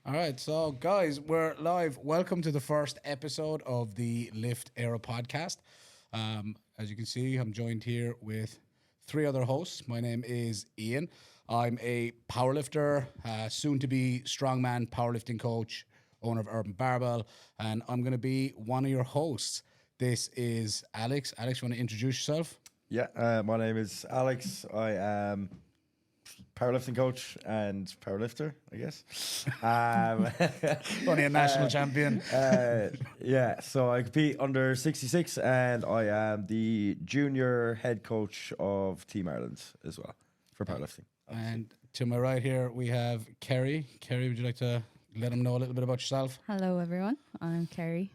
All right, so guys, we're live. Welcome to the first episode of the Lift Era podcast. As you can see, I'm joined here with three other hosts. My name is Ian. I'm a powerlifter, soon to be strongman powerlifting coach, owner of Urban Barbell, and I'm going to be one of your hosts. This is Alex. Alex, you want to introduce yourself? Yeah, my name is Alex. I am powerlifting coach and powerlifter, I guess. Only a national champion. Yeah, so I compete under 66 and I am the junior head coach of Team Ireland as well for powerlifting. And to my right here, we have Kerry. Kerry, would you like to let them know a little bit about yourself? Hello, everyone. I'm Kerry.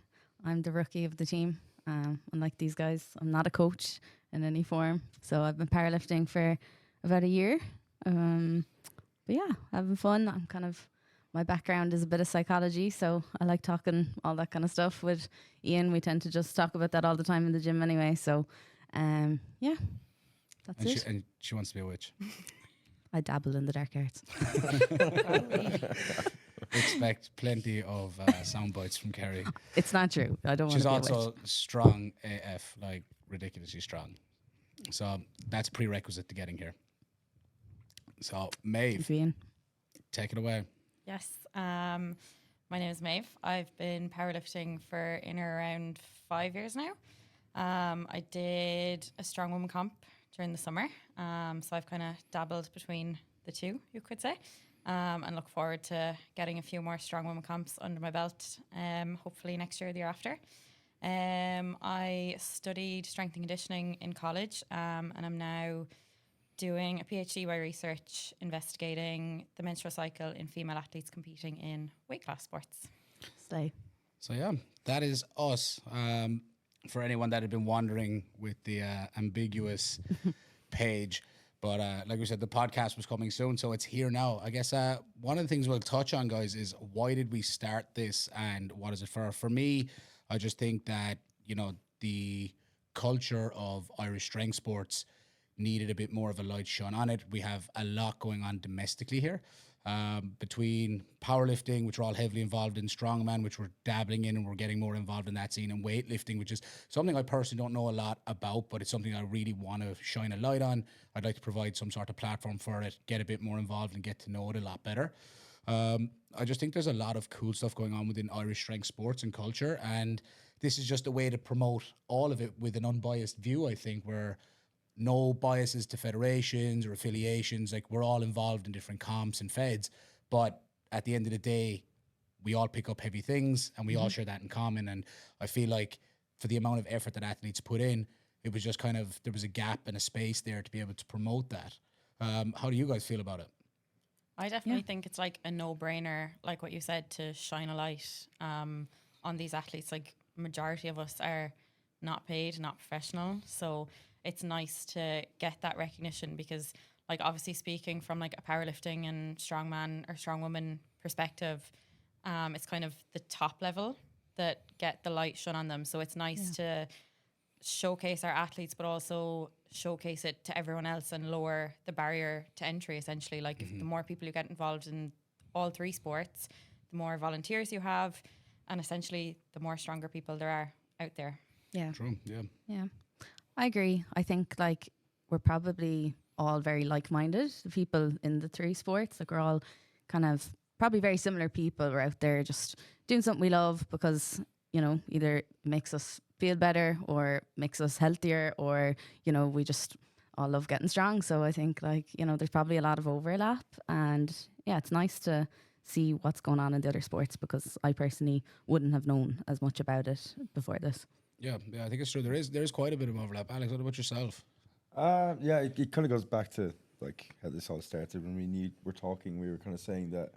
I'm the rookie of the team. Unlike these guys, I'm not a coach in any form. So I've been powerlifting for about a year. But yeah, having fun. My background is a bit of psychology, so I like talking all that kind of stuff with Ian. We tend to just talk about that all the time in the gym anyway. So yeah, that's it. And she wants to be a witch. I dabble in the dark arts. Expect plenty of sound bites from Kerry. It's not true. I don't want She's to be a witch. also strong AF, like ridiculously strong. So that's a prerequisite to getting here. So Maeve, Thank you, Ian. take it away. Yes. My name is Maeve. I've been powerlifting for in or around 5 years now. I did a strong woman comp during the summer. So I've kind of dabbled between the two, you could say. And look forward to getting a few more strong woman comps under my belt, hopefully next year or the year after. I studied strength and conditioning in college, and I'm now doing a PhD by research investigating the menstrual cycle in female athletes competing in weight class sports. Slay. So yeah, that is us. For anyone that had been wondering with the ambiguous page. But like we said, the podcast was coming soon, so it's here now. I guess one of the things we'll touch on, guys, is why did we start this and what is it for? For me, I just think that, you know, the culture of Irish strength sports needed a bit more of a light shone on it. We have a lot going on domestically here. Between powerlifting, which we're all heavily involved in, strongman, which we're dabbling in and we're getting more involved in that scene, and weightlifting, which is something I personally don't know a lot about, but it's something I really want to shine a light on. I'd like to provide some sort of platform for it, get a bit more involved and get to know it a lot better. I just think there's a lot of cool stuff going on within Irish strength sports and culture, and this is just a way to promote all of it with an unbiased view, I think, where no biases to federations or affiliations. Like, we're all involved in different comps and feds, but at the end of the day, we all pick up heavy things and we all share that in common. And I feel like for the amount of effort that athletes put in, it was just kind of, there was a gap and a space there to be able to promote that. How do you guys feel about it? I definitely think it's like a no-brainer, like what you said, to shine a light on these athletes. Like, majority of us are not paid, not professional, so it's nice to get that recognition because, like, obviously speaking from like a powerlifting and strongman or strongwoman perspective, it's kind of the top level that get the light shone on them. So it's nice to showcase our athletes, but also showcase it to everyone else and lower the barrier to entry, essentially. Like, if the more people you get involved in all three sports, the more volunteers you have, and essentially the more stronger people there are out there. Yeah. True, yeah. Yeah, I agree. I think like we're probably all very like-minded, the people in the three sports. Like, we're all kind of probably very similar people. We're out there just doing something we love because, you know, either it makes us feel better or makes us healthier, or, you know, we just all love getting strong. So I think, like, you know, there's probably a lot of overlap, and yeah, it's nice to see what's going on in the other sports because I personally wouldn't have known as much about it before this. Yeah, I think it's true. There is quite a bit of overlap. Alex, what about yourself? Yeah, it kind of goes back to like how this all started. When were talking, we were kind of saying that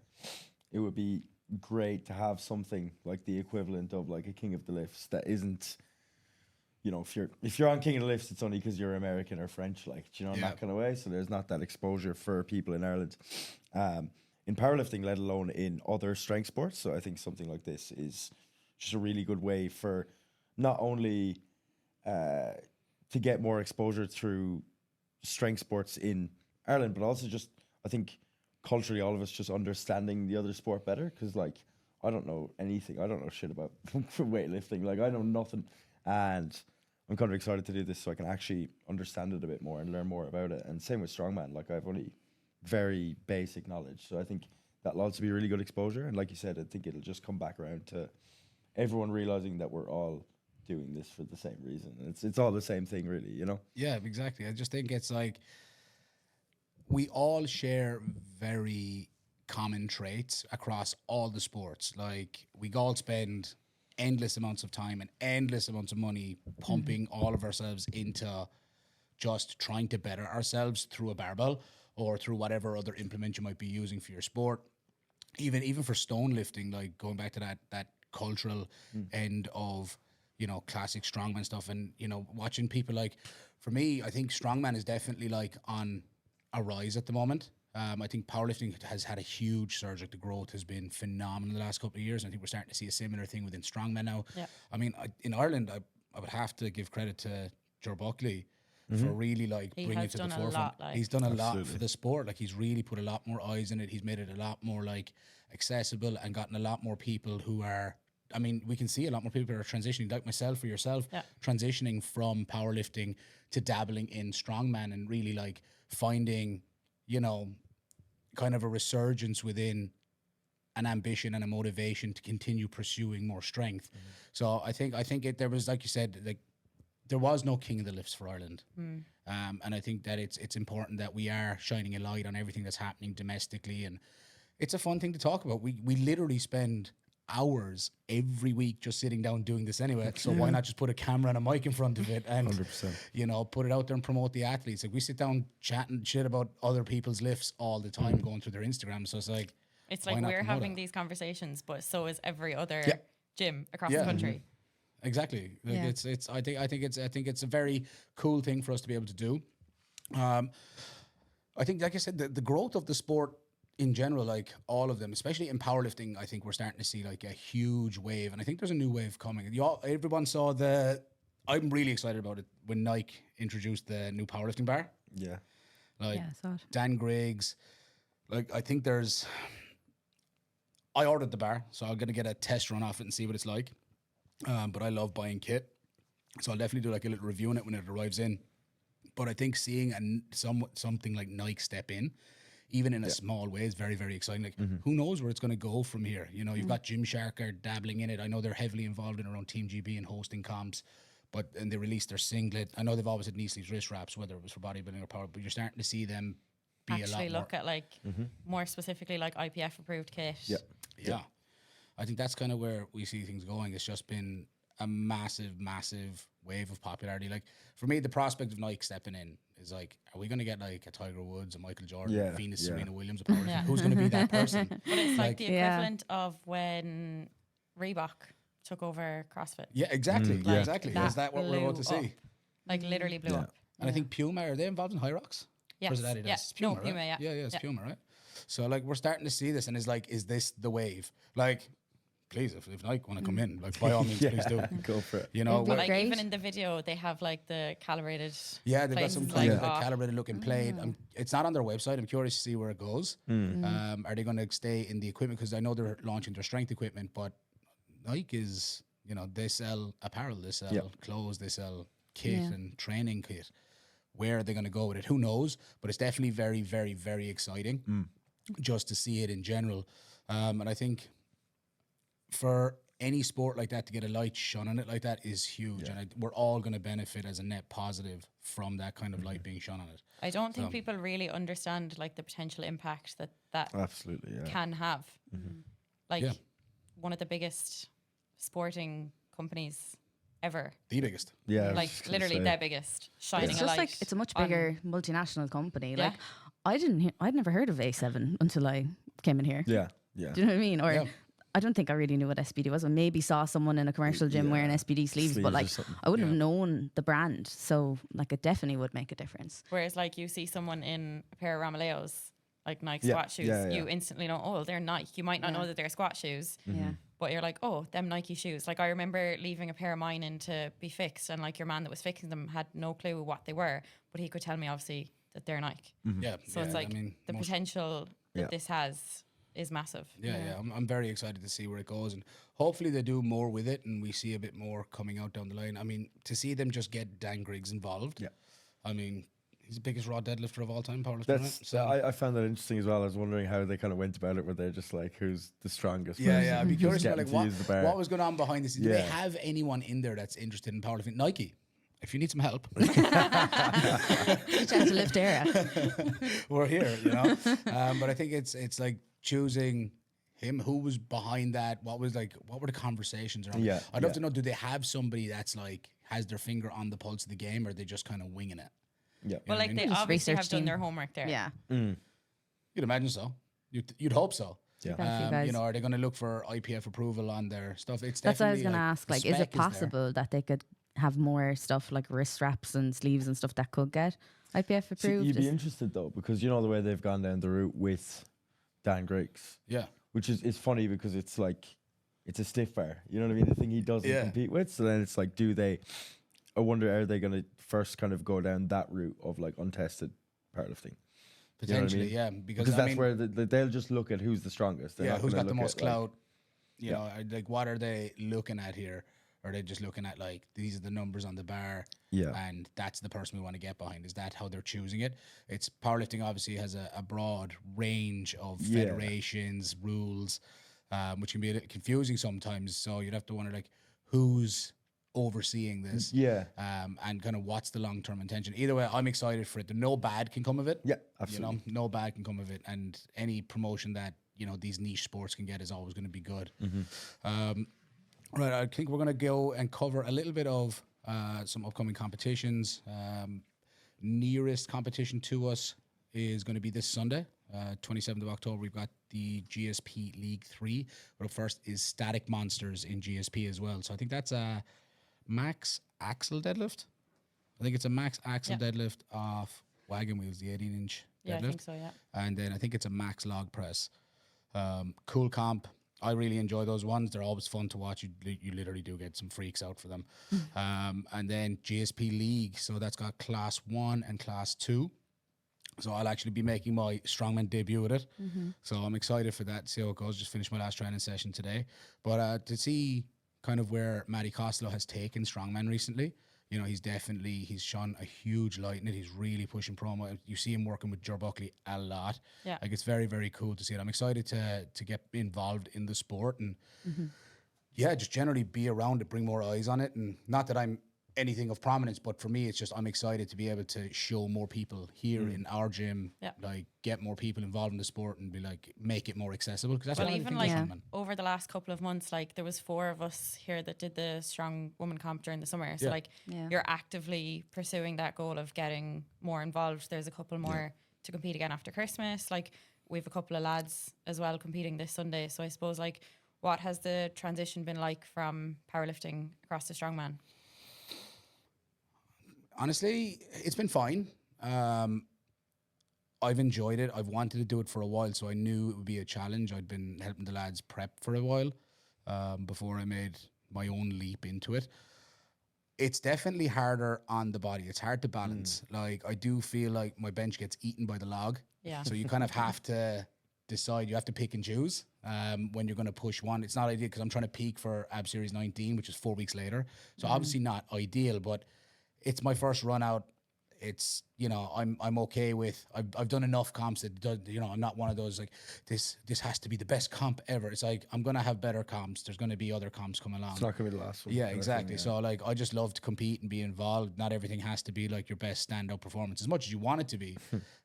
it would be great to have something like the equivalent of like a King of the Lifts that isn't, you know, if you're on King of the Lifts, it's only because you're American or French, like, you know, in that kind of way. So there's not that exposure for people in Ireland, in powerlifting, let alone in other strength sports. So I think something like this is just a really good way for not only to get more exposure through strength sports in Ireland, but also just, I think, culturally all of us just understanding the other sport better. Because like I don't know anything. I don't know shit about weightlifting. Like I know nothing, and I'm kind of excited to do this so I can actually understand it a bit more and learn more about it. And same with strongman. Like I've only very basic knowledge, so I think that'll also be really good exposure. And like you said, I think it'll just come back around to everyone realizing that we're all doing this for the same reason. It's all the same thing, really. You know? Yeah, exactly. I just think it's like we all share very common traits across all the sports. Like we all spend endless amounts of time and endless amounts of money pumping all of ourselves into just trying to better ourselves through a barbell or through whatever other implement you might be using for your sport. Even for stone lifting, like going back to that cultural end of, you know, classic strongman stuff, and, you know, watching people like, for me, I think strongman is definitely like on a rise at the moment. I think powerlifting has had a huge surge. Like the growth has been phenomenal the last couple of years. And I think we're starting to see a similar thing within strongman now. Yeah. I mean, in Ireland, I would have to give credit to Joe Buckley for really like He bringing has it to the done a forefront. lot, like- He's done a lot for Absolutely. the sport. Like he's really put a lot more eyes in it. He's made it a lot more like accessible and gotten a lot more people who are, I mean, we can see a lot more people are transitioning, like myself or yourself, Yeah. transitioning from powerlifting to dabbling in strongman and really like finding, you know, kind of a resurgence within an ambition and a motivation to continue pursuing more strength. So I think there was, like you said, like there was no king of the lifts for Ireland. And I think that it's important that we are shining a light on everything that's happening domestically, and it's a fun thing to talk about. We literally spend hours every week just sitting down doing this anyway. So why not just put a camera and a mic in front of it and 100%. you know, put it out there and promote the athletes? Like we sit down chatting shit about other people's lifts all the time, going through their Instagram. So it's like It's why like not we're promote having it? these conversations, but so is every other Yeah. gym across Yeah. the country. Exactly. Like Yeah. I think it's a very cool thing for us to be able to do. I think, like I said, the growth of the sport in general, like all of them, especially in powerlifting, I think we're starting to see like a huge wave, and I think there's a new wave coming. Everyone saw I'm really excited about it when Nike introduced the new powerlifting bar. Yeah. Like Yeah, I saw it. Dan Griggs, like I think I ordered the bar, so I'm gonna get a test run off it and see what it's like. But I love buying kit, so I'll definitely do like a little review on it when it arrives in. But I think seeing something like Nike step in, even in a small way, is very, very exciting. Like, who knows where it's going to go from here? You know, you've got Gymshark are dabbling in it. I know they're heavily involved in around Team GB and hosting comps, and they released their singlet. I know they've always had knee sleeves, wrist wraps, whether it was for bodybuilding or power, but you're starting to see them be Actually a lot look at like more specifically like IPF approved kit. Yeah. Yeah. I think that's kind of where we see things going. It's just been a massive, massive wave of popularity. Like for me, the prospect of Nike stepping in is like, are we going to get like a Tiger Woods, a Michael Jordan, Yeah, Venus, yeah. Serena Williams, a powerlifter? Yeah. Who's going to be that person? But it's like the Yeah. equivalent of when Reebok took over CrossFit. Yeah, exactly. yeah. Exactly. That Is that what we're about to blew see? up. Like literally blew Yeah. up. And I think Puma, are they involved in High Rocks? Or is it Yes. Adidas? Yeah. It's Puma, No, right? Puma, yeah. Yeah, it's Yeah. Puma, right? So like we're starting to see this, and it's like, is this the wave? Like, please, if Nike want to come in, like by all means, please do. Go for it. You know, It'd be But we're- like great. even in the video, they have like the calibrated. yeah, they've got some places, kind like, of like oh, calibrated looking plate. It's not on their website. I'm curious to see where it goes. Are they going to stay in the equipment? Because I know they're launching their strength equipment, but Nike is, you know, they sell apparel, they sell Yeah. clothes, they sell kit Yeah. and training kit. Where are they going to go with it? Who knows? But it's definitely very, very, very exciting just to see it in general. And I think for any sport like that to get a light shone on it like that is huge. And we're all going to benefit as a net positive from that kind of light being shone on it. I don't think people really understand like the potential impact that Absolutely. Yeah. can have. Like Yeah. one of the biggest sporting companies ever. The biggest. Yeah. I was Like just gonna literally say. their biggest, shining It's a just light. like it's a much on- bigger multinational company. Yeah. Like I'd never heard of A7 until I came in here. Yeah. Yeah. Do you know what I mean? Or Yeah. I don't think I really knew what SPD was. I maybe saw someone in a commercial gym Yeah. wearing SPD sleeves, Sleeves but or like something. I wouldn't Yeah. have known the brand. So like it definitely would make a difference. Whereas like you see someone in a pair of Ramaleos, like Nike Yeah, squat shoes, yeah, yeah. you instantly know, oh, they're Nike. You might not Yeah. know that they're squat shoes, Yeah. but you're like, oh, them Nike shoes. Like I remember leaving a pair of mine in to be fixed, and like your man that was fixing them had no clue what they were, but he could tell me obviously that they're Nike. Yeah. So yeah, it's like I mean, the most- potential that Yeah. this has is massive. Yeah. I'm very excited to see where it goes, and hopefully they do more with it, and we see a bit more coming out down the line. I mean, to see them just get Dan Griggs involved. Yeah. I mean, he's the biggest raw deadlifter of all time, powerlifter. That's Right? So I found that interesting as well. I was wondering how they kind of went about it. Where they're just like, who's the strongest? yeah, I'd be Who's curious about getting like to use the bar. what was going on behind the scenes. Do they Yeah. have anyone in there that's interested in powerlifting? Nike, if you need some help, Reach out to Lift Era. we're here, you know. But I think it's like choosing him. Who was behind that? What were the conversations around? Yeah, I'd love yeah. to know. Do they have somebody that's like has their finger on the pulse of the game, or are they just kind of winging it? Yeah. Well, like they Just obviously research have done team. their homework there. Yeah. You'd imagine so. You'd hope so. Yeah. Got a few guys. You know, are they going to look for IPF approval on their stuff? It's That's what I was definitely, going to like, ask. the Like, is spec it there. possible that they could have more stuff like wrist straps and sleeves and stuff that could get IPF See, approved? you'd be Is- interested though, because you know the way they've gone down the route with Dan Griggs, Yeah. which is it's funny because it's like it's a stiff bar. You know what I mean? The thing he doesn't Yeah. compete with. So then it's like, do they? I wonder, are they going to first kind of go down that route of like untested powerlifting? You know what I Potentially, mean? yeah. Because Because I that's mean, where they'll just look at who's the strongest. They're yeah, not who's gonna got the look most at, like- clout? You Yeah. know, like what are they looking at here? Are they just looking at like these are the numbers on the bar, Yeah. and that's the person we want to get behind? Is that how they're choosing it? It's powerlifting obviously has a broad range of Yeah. federations, rules, which can be a bit confusing sometimes. So you'd have to wonder like who's overseeing this, Yeah. and kind of what's the long term intention. Either way, I'm excited for it. No bad can come of it. Yeah, absolutely. You know, no bad can come of it, and any promotion that these niche sports can get is always going to be good. Right, I think we're going to go and cover a little bit of some upcoming competitions. Nearest competition to us is going to be this Sunday, 27th of October. We've got the GSP League 3. But up first is Static Monsters in GSP as well. So I think that's a max axle deadlift. I think it's a max axle deadlift off wagon wheels, the 18-inch deadlift. Yeah, I think so, yeah. And then I think it's a max log press. Cool comp. I really enjoy those ones. They're always fun to watch. You literally do get some freaks out for them. And then GSP League. So that's got class 1 and class 2. So I'll actually be making my Strongman debut with it. So I'm excited for that. See how it goes. Just finished my last training session today. But to see kind of where Matty Costello has taken Strongman recently, he's shone a huge light in it. He's really pushing promo. You see him working with Joe Buckley a lot. Yeah. Like it's very, very cool to see it. I'm excited to get involved in the sport and just generally be around it, bring more eyes on it. And not that I'm anything of prominence, but for me, it's just I'm excited to be able to show more people here in our gym, like get more people involved in the sport and be like make it more accessible. Because that's Well, what even I like think. over the last couple of months, like there was 4 of us here that did the Strong Woman Comp during the summer. So like you're actively pursuing that goal of getting more involved. There's a couple more to compete again after Christmas. Like we have a couple of lads as well competing this Sunday. So I suppose like what has the transition been like from powerlifting across to Strongman? Honestly, it's been fine. I've enjoyed it. I've wanted to do it for a while, so I knew it would be a challenge. I'd been helping the lads prep for a while before I made my own leap into it. It's definitely harder on the body. It's hard to balance. Like I do feel like my bench gets eaten by the log. Yeah. So you kind of have to decide. You have to pick and choose when you're going to push one. It's not ideal because I'm trying to peak for Ab Series 19, which is 4 weeks later. So obviously not ideal, but it's my first run out. It's I'm okay with. I've done enough comps that I'm not one of those like this has to be the best comp ever. It's like I'm gonna have better comps. There's gonna be other comps coming along. It's not going to be the last one. Yeah, kind of exactly. thing, yeah. So like I just love to compete and be involved. Not everything has to be like your best standout performance as much as you want it to be.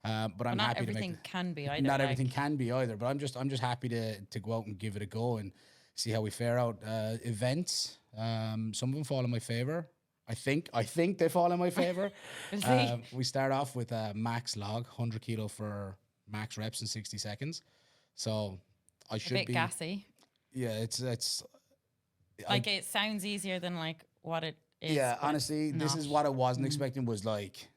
But I'm not happy everything to make can be either. not like, everything can be either. But I'm just happy to go out and give it a go and see how we fare out. Events, some of them fall in my favor. I think they fall in my favor. We'll see. We start off with a max log, 100 kilo for max reps in 60 seconds. So I a should bit be. Gassy. Yeah, it's like it sounds easier than like what it is. Yeah, but honestly, it's this not. is what I wasn't expecting. Was like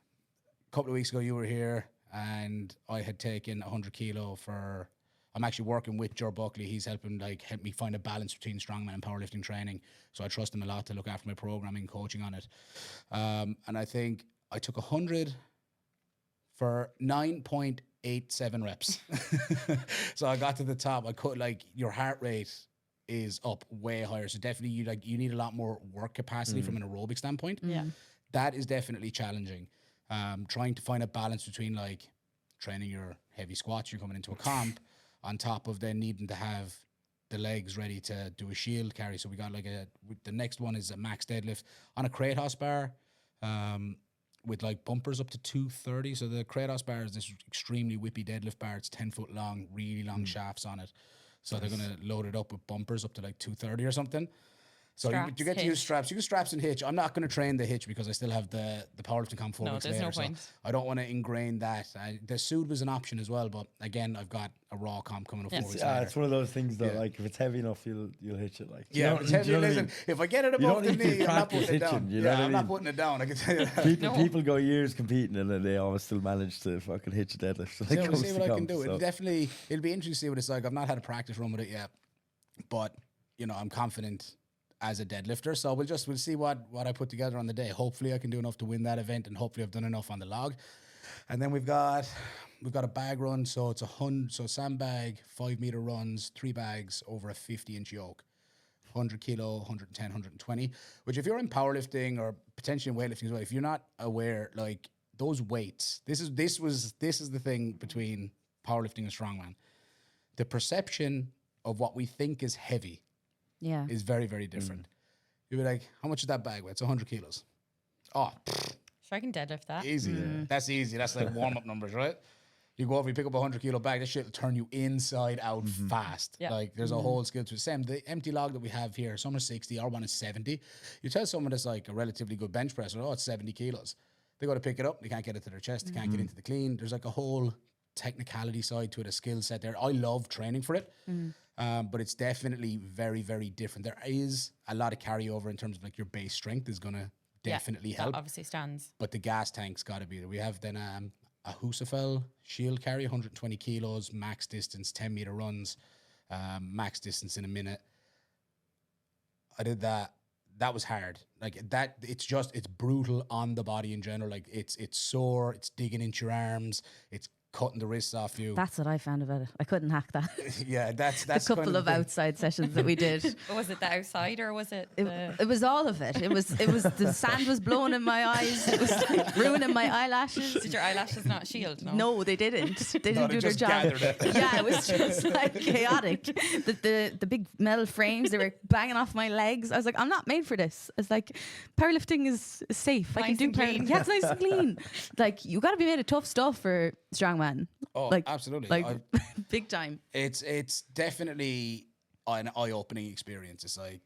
a couple of weeks ago, you were here, and I had taken 100 kilo for. I'm actually working with Joe Buckley. He's help me find a balance between strongman and powerlifting training. So I trust him a lot to look after my programming, coaching on it. And I think I took 100 for 9.8 7 reps. So I got to the top. I could, like, your heart rate is up way higher. So definitely you need a lot more work capacity from an aerobic standpoint. Yeah. That is definitely challenging. Trying to find a balance between like training your heavy squats, you're coming into a comp, on top of then needing to have the legs ready to do a shield carry. So we got like the next one is a max deadlift on a Kratos bar, with like bumpers up to 230. So the Kratos bar is this extremely whippy deadlift bar. It's 10 foot long, really long shafts on it. So they're gonna load it up with bumpers up to like 230 or something. So you Straps, get to use hitch. straps. You use straps and hitch. I'm not going to train the hitch because I still have the powerlifting comp 4 No, weeks there's later. no so point. I don't want to ingrain that. The suit was an option as well, but again, I've got a raw comp coming up 4 weeks later. It's one of those things though. Yeah. Like if it's heavy enough, you'll hitch it. Like Yeah, but heavy, listen, if I get it You above don't the need to knee, I'm not practice putting it down. hitching, you know what I I'm not mean? putting it down. I can tell you that. People go years competing and then they always still manage to fucking hitch a deadlift. So Yeah, we'll see what I can do. It'll be interesting to see what it's like. I've not had a practice run with it yet, but I'm confident as a deadlifter. So we'll see what I put together on the day. Hopefully I can do enough to win that event, and hopefully I've done enough on the log. And then we've got a bag run. So it's sandbag, 5 meter runs, 3 bags over a 50-inch yoke. 100 kilo, 110, 120, which if you're in powerlifting or potentially in weightlifting as well, if you're not aware, like those weights, this is the thing between powerlifting and strongman. The perception of what we think is heavy Yeah. is very, very different. You'll be like, how much is that bag weigh? It's 100 kilos. Oh, Sure, I can deadlift that. easy. That's easy. That's like warm-up numbers, right? You go over, you pick up a 100 kilo bag, this shit will turn you inside out fast. Yeah. Like there's a whole skill to it. Same, the empty log that we have here, some are 60, our one is 70. You tell someone that's like a relatively good bench presser, oh, it's 70 kilos. They go to pick it up, they can't get it to their chest, they can't get into the clean. There's like a whole technicality side to it, a skill set there. I love training for it. But it's definitely very, very different. There is a lot of carryover in terms of like your base strength is going to definitely that help. obviously stands. But the gas tank's got to be there. We have then a Husafel shield carry, 120 kilos, max distance, 10 meter runs, max distance in a minute. I did that. That was hard. Like that, it's brutal on the body in general. Like it's sore, it's digging into your arms, it's cutting the wrists off you. That's what I found about it. I couldn't hack that. Yeah, that's A couple kind of the thing. outside sessions that we did. Was it the outside or was it the... It was all of it. It was the sand was blowing in my eyes. It was like ruining my eyelashes. Did your eyelashes not shield? No. No, they didn't. They No, didn't they do their just job. gathered it. Yeah, it was just like chaotic. The big metal frames, they were banging off my legs. I was like, I'm not made for this. It's like powerlifting is safe. I can Nice do and clean. Yeah, it's nice and clean. Like you got to be made of tough stuff for strongman. Oh, Like absolutely. like big time. It's definitely an eye-opening experience. It's like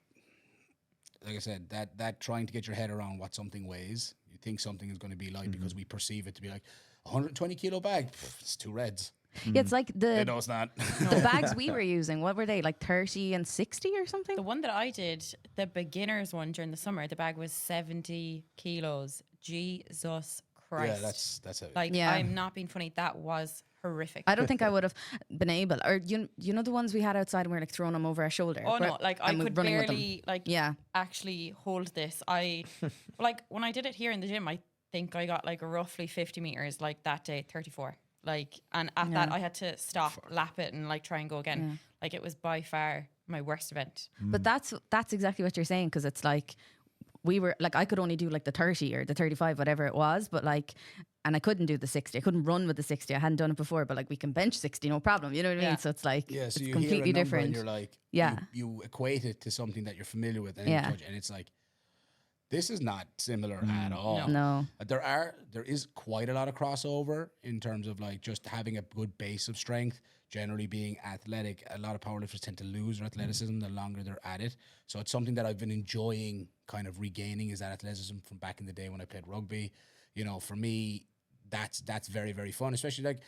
I said, that trying to get your head around what something weighs. You think something is going to be light because we perceive it to be like 120 kilo bag. It's 2 reds. Yeah, it's like the No, it's not. the bags we were using. What were they, like 30 and 60 or something? The one that I did, the beginners one during the summer, the bag was 70 kilos. Jesus Christ. Yeah, that's heavy. Like, Yeah. I'm not being funny. That was horrific. I don't think I would have been able. Or you know the ones we had outside and we were like throwing them over our shoulder. Oh We're- no, like I and we're could running with them. barely like Yeah. actually hold this. I like when I did it here in the gym, I think I got like roughly 50 meters like that day, 34. Like, and at that I had to stop, lap it and like try and go again. Like it was by far my worst event. But that's exactly what you're saying, because it's like we were like I could only do like the 30 or the 35, whatever it was, but like, and I couldn't do the 60. I couldn't run with the 60. I hadn't done it before, but like we can bench 60, no problem. You know what I Yeah. mean? So it's like Yeah, so it's you completely hear a number different. and you're like, Yeah. you equate it to something that you're familiar with, and, Yeah. and it's like, this is not similar at all. No. There is quite a lot of crossover in terms of like just having a good base of strength, generally being athletic. A lot of powerlifters tend to lose their athleticism the longer they're at it. So it's something that I've been enjoying kind of regaining, is that athleticism from back in the day when I played rugby. You know, for me, that's very, very fun, especially like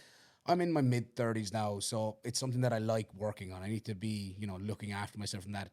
I'm in my mid-30s now, so it's something that I like working on. I need to be, looking after myself from that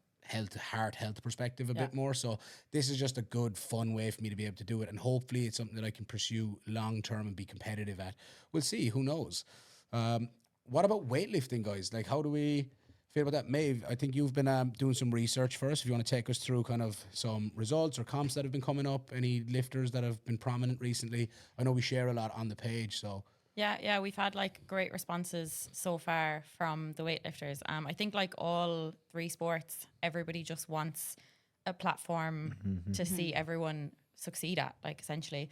heart health perspective a bit more. So this is just a good, fun way for me to be able to do it. And hopefully it's something that I can pursue long-term and be competitive at. We'll see, who knows? What about weightlifting, guys? Like, how do we feel about that? Maeve, I think you've been doing some research for us. If you want to take us through kind of some results or comps that have been coming up, any lifters that have been prominent recently. I know we share a lot on the page, so Yeah, we've had like great responses so far from the weightlifters. I think like all three sports, everybody just wants a platform to see everyone succeed at, like essentially.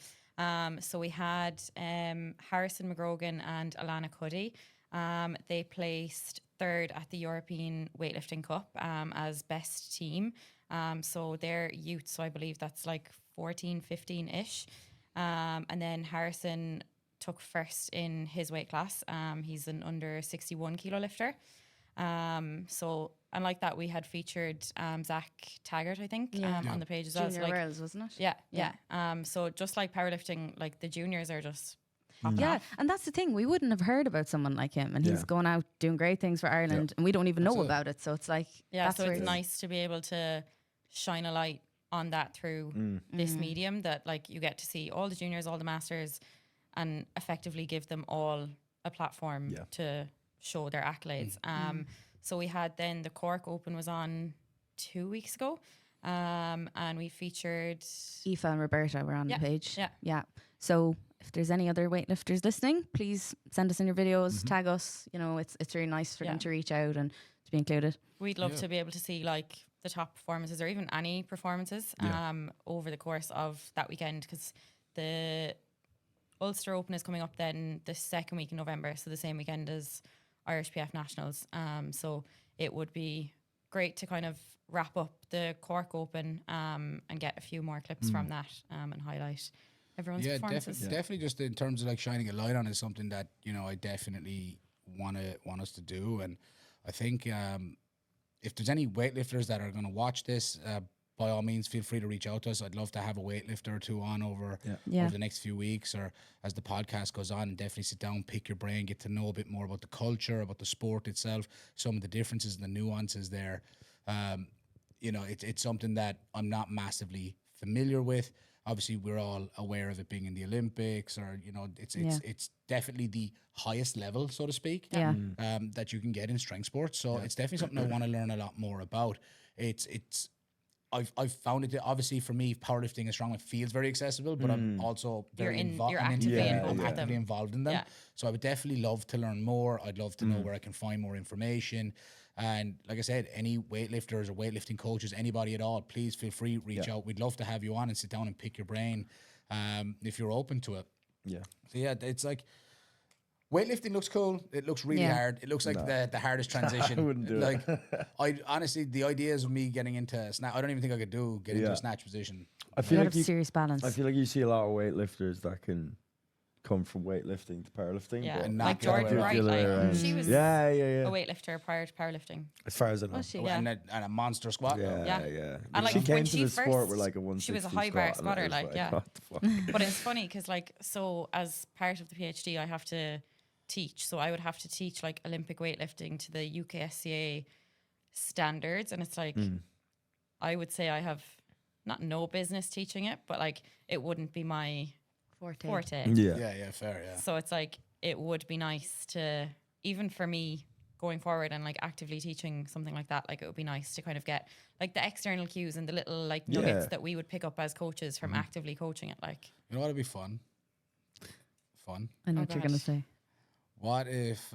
So we had Harrison McGrogan and Alana Cuddy. They placed third at the European Weightlifting Cup as best team. So they're youth, so I believe that's like 14, 15-ish. And then Harrison took first in his weight class. He's an under 61 kilo lifter. So, and like that, we had featured Zach Taggart, I think, on the page as well. Junior So like, Worlds, wasn't it? yeah. So just like powerlifting, like the juniors are just popping Yeah, off. and that's the thing. We wouldn't have heard about someone like him, and he's going out doing great things for Ireland, and we don't even know about it. So it's like, Yeah, that's so where it's nice to be able to shine a light on that through this medium, that like you get to see all the juniors, all the masters, and effectively give them all a platform to show their accolades. So we had then the Cork Open was on 2 weeks ago, and we featured Aoife and Roberta were on the page. Yeah. So if there's any other weightlifters listening, please send us in your videos, tag us. You know, it's really nice for them to reach out and to be included. We'd love to be able to see like the top performances or even any performances over the course of that weekend, because the Ulster Open is coming up then the second week in November, so the same weekend as Irish PF Nationals. So it would be great to kind of wrap up the Cork Open and get a few more clips from that and highlight everyone's performances. Definitely just in terms of like shining a light on is something that, you know, I definitely want us to do. And I think if there's any weightlifters that are going to watch this, by all means, feel free to reach out to us. I'd love to have a weightlifter or two on over the next few weeks, or as the podcast goes on, and definitely sit down, pick your brain, get to know a bit more about the culture, about the sport itself, some of the differences and the nuances there. You know, it's something that I'm not massively familiar with. Obviously, we're all aware of it being in the Olympics, or, you know, it's definitely the highest level, so to speak, that you can get in strength sports. So it's definitely something I want to learn a lot more about. I've found it, obviously for me, powerlifting and strongman feels very accessible, but I'm also very You're actively involved with them. actively involved in them. Yeah. So I would definitely love to learn more. I'd love to know where I can find more information. And like I said, any weightlifters or weightlifting coaches, anybody at all, please feel free, reach out. We'd love to have you on and sit down and pick your brain if you're open to it. Yeah. So yeah, it's like, weightlifting looks cool. It looks really hard. It looks like the hardest transition. I wouldn't do like, I honestly, the ideas of me getting into snatch, I don't even think I could get into a snatch position. I You feel gotta like have serious balance. I feel like you see a lot of weightlifters that can come from weightlifting to powerlifting. Yeah, but And like not Jordan the Wright, other way like around. she was yeah. a weightlifter prior to powerlifting. As far as I know. Was she? Yeah. And a monster squat. Yeah. And like she came when to she the sport with first- like a 160 she was a high bar squat, and I squatter, was like, what the fuck? But it's funny because like, so as part of the PhD, I have to teach. So I would have to teach like Olympic weightlifting to the UKSCA standards. And it's like, I would say I have not no business teaching it, but like it wouldn't be my forte. Yeah, fair, yeah. So it's like, it would be nice to, even for me going forward and like actively teaching something like that, like it would be nice to kind of get like the external cues and the little like nuggets that we would pick up as coaches from actively coaching it. Like, You know what would be fun? I know Oh, what you're God. going to say. What if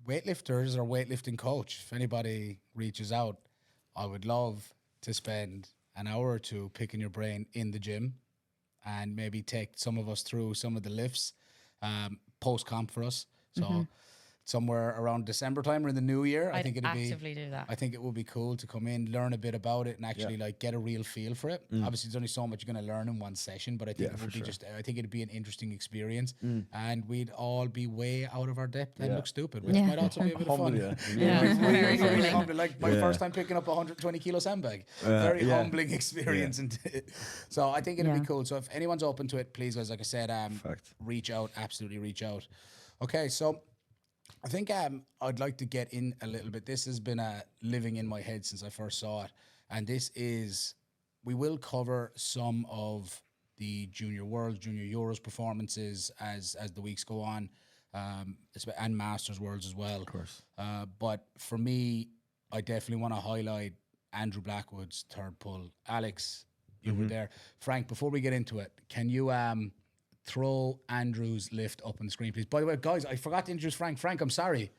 weightlifters or weightlifting coach, if anybody reaches out, I would love to spend an hour or two picking your brain in the gym and maybe take some of us through some of the lifts post-comp for us. So somewhere around December time or in the new year, I I'd think it'd be... actively do that. I think it would be cool to come in, learn a bit about it, and actually like get a real feel for it. Obviously, there's only so much you're going to learn in one session, but I think it would be I think it'd be an interesting experience, and we'd all be way out of our depth and look stupid, which might also be a bit of fun. Very humbling. Humbling, like my first time picking up a 120 kilo sandbag. Very humbling experience, and so I think it'd be cool. So if anyone's open to it, please, guys, like I said, reach out. Absolutely, reach out. Okay, so. I think I'd like to get in a little bit. This has been living in my head since I first saw it. And this is, we will cover some of the Junior Worlds, Junior Euros performances as the weeks go on, and Masters Worlds as well. Of course. But for me, I definitely want to highlight Andrew Blackwood's third pull. Alex, you were there. Frank, before we get into it, can you throw Andrew's lift up on the screen, please. By the way, guys, I forgot to introduce Frank. Frank, I'm sorry.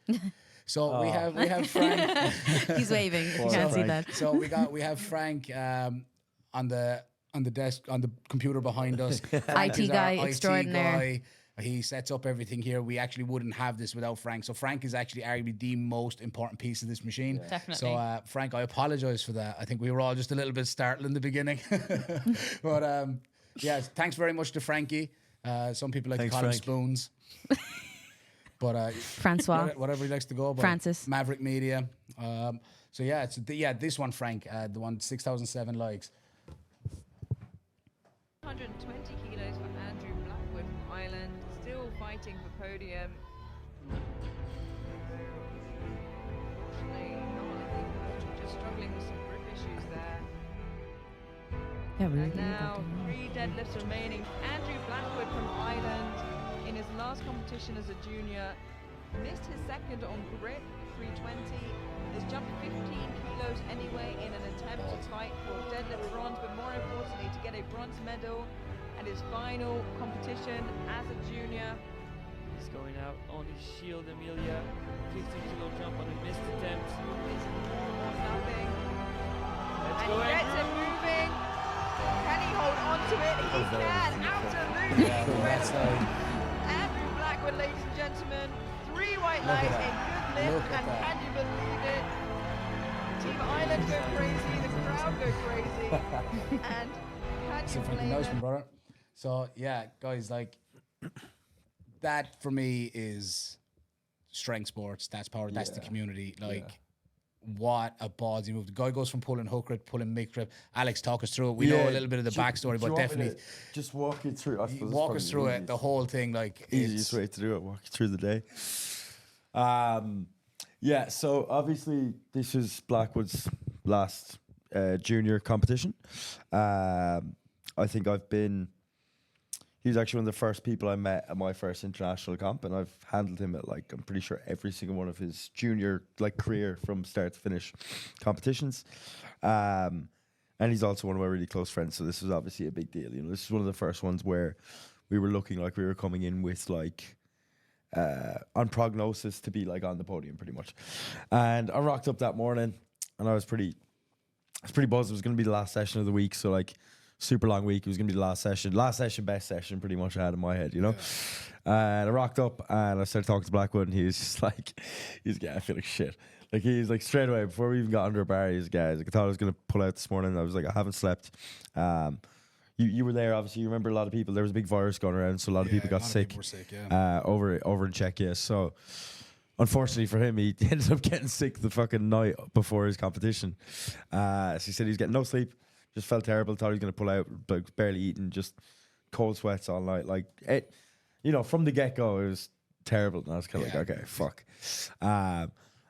So we have Frank. He's waving. If you can't see that. So we have Frank on the desk, on the computer behind us. Frank IT is our guy IT extraordinaire. guy. He sets up everything here. We actually wouldn't have this without Frank. So Frank is actually arguably the most important piece of this machine. Definitely. So Frank, I apologize for that. I think we were all just a little bit startled in the beginning. But yeah, thanks very much to Frankie. Some people like Thanks, to call him Frank. Spoons. But Francois. whatever he likes to go by. Francis. Maverick Media. So yeah, this one, Frank, the one 6,007 likes. 120 kilos for Andrew Blackwood from Ireland, still fighting for podium. Unfortunately, not just struggling with some grip issues there. Yeah, we And now 3 deadlifts remaining. Andrew Blackwood from Ireland, in his last competition as a junior, missed his second on grip, 320. Has jumped 15 kilos anyway in an attempt to fight for deadlift bronze, but more importantly to get a bronze medal at his final competition as a junior. He's going out on his shield, Amelia. 15-kilo jump on a missed attempt. It's all or nothing. Let's And go he in. gets it moving. Can he hold on to it? He can. Absolutely. That's Andrew Blackwood, ladies and gentlemen. 3 white Look at lights, a that. good Look lift, at and that. can you believe it? Team Ireland go crazy, the crowd go crazy, and can So you Frankie blame knows them? me, brother. So yeah, guys, like that for me is strength sports. That's power. That's the community. Like. What a ballsy move. The guy goes from pulling hook grip, pulling mid grip. Alex, talk us through it. We know a little bit of the backstory, but definitely just walk you through. I suppose it's walk probably us through the it. The whole thing, like easiest way to do it. Walk you through the day. Yeah. So obviously this is Blackwood's last junior competition. I think he was actually one of the first people I met at my first international comp, and I've handled him at, like, I'm pretty sure every single one of his junior, like, career from start to finish competitions. And he's also one of my really close friends, so this was obviously a big deal. You know, this is one of the first ones where we were looking like we were coming in with, like, on prognosis to be, like, on the podium pretty much. And I rocked up that morning, and I was pretty buzzed. It was going to be the last session of the week, so, like, super long week. It was going to be the last session, best session pretty much I had in my head, you know? And I rocked up and I started talking to Blackwood, and he was just like, I feel like shit. Like, he's like, straight away, before we even got under a bar, he's like, I thought I was going to pull out this morning. I was like, I haven't slept. You were there, obviously. You remember a lot of people. There was a big virus going around, so a lot of people got sick. People were sick, yeah. Over in Czechia. So, unfortunately for him, he ended up getting sick the fucking night before his competition. So he said he was getting no sleep. Just felt terrible. Thought he was going to pull out, but barely eating. Just cold sweats all night. Like, it, you know, from the get go, it was terrible. And I was kind of like, okay, fuck.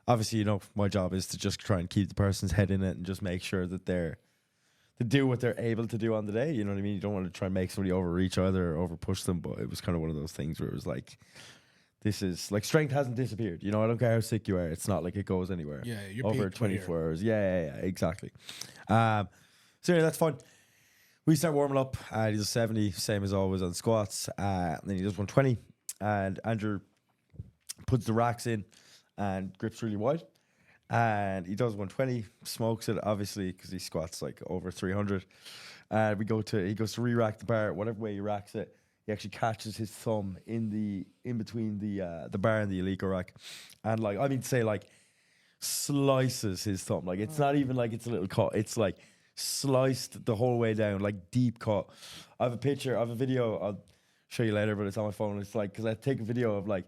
Obviously, you know, my job is to just try and keep the person's head in it and just make sure that they do what they're able to do on the day. You know what I mean? You don't want to try and make somebody overreach either or over push them. But it was kind of one of those things where it was like, this is like, strength hasn't disappeared. You know, I don't care how sick you are. It's not like it goes anywhere. Yeah, you're over peaked 24 here. hours. Yeah, exactly. So yeah, that's fun. We start warming up. He does 70, same as always on squats. And then he does 120. And Andrew puts the racks in and grips really wide. And he does 120, smokes it, obviously, because he squats like over 300. He goes to re-rack the bar, whatever way he racks it. He actually catches his thumb in between the bar and the Eleiko rack. And like, I mean to say, like, slices his thumb. Like, it's not even like it's a little cut. It's like sliced the whole way down, like deep cut. I have a video, I'll show you later, but it's on my phone. It's like, because I take a video of like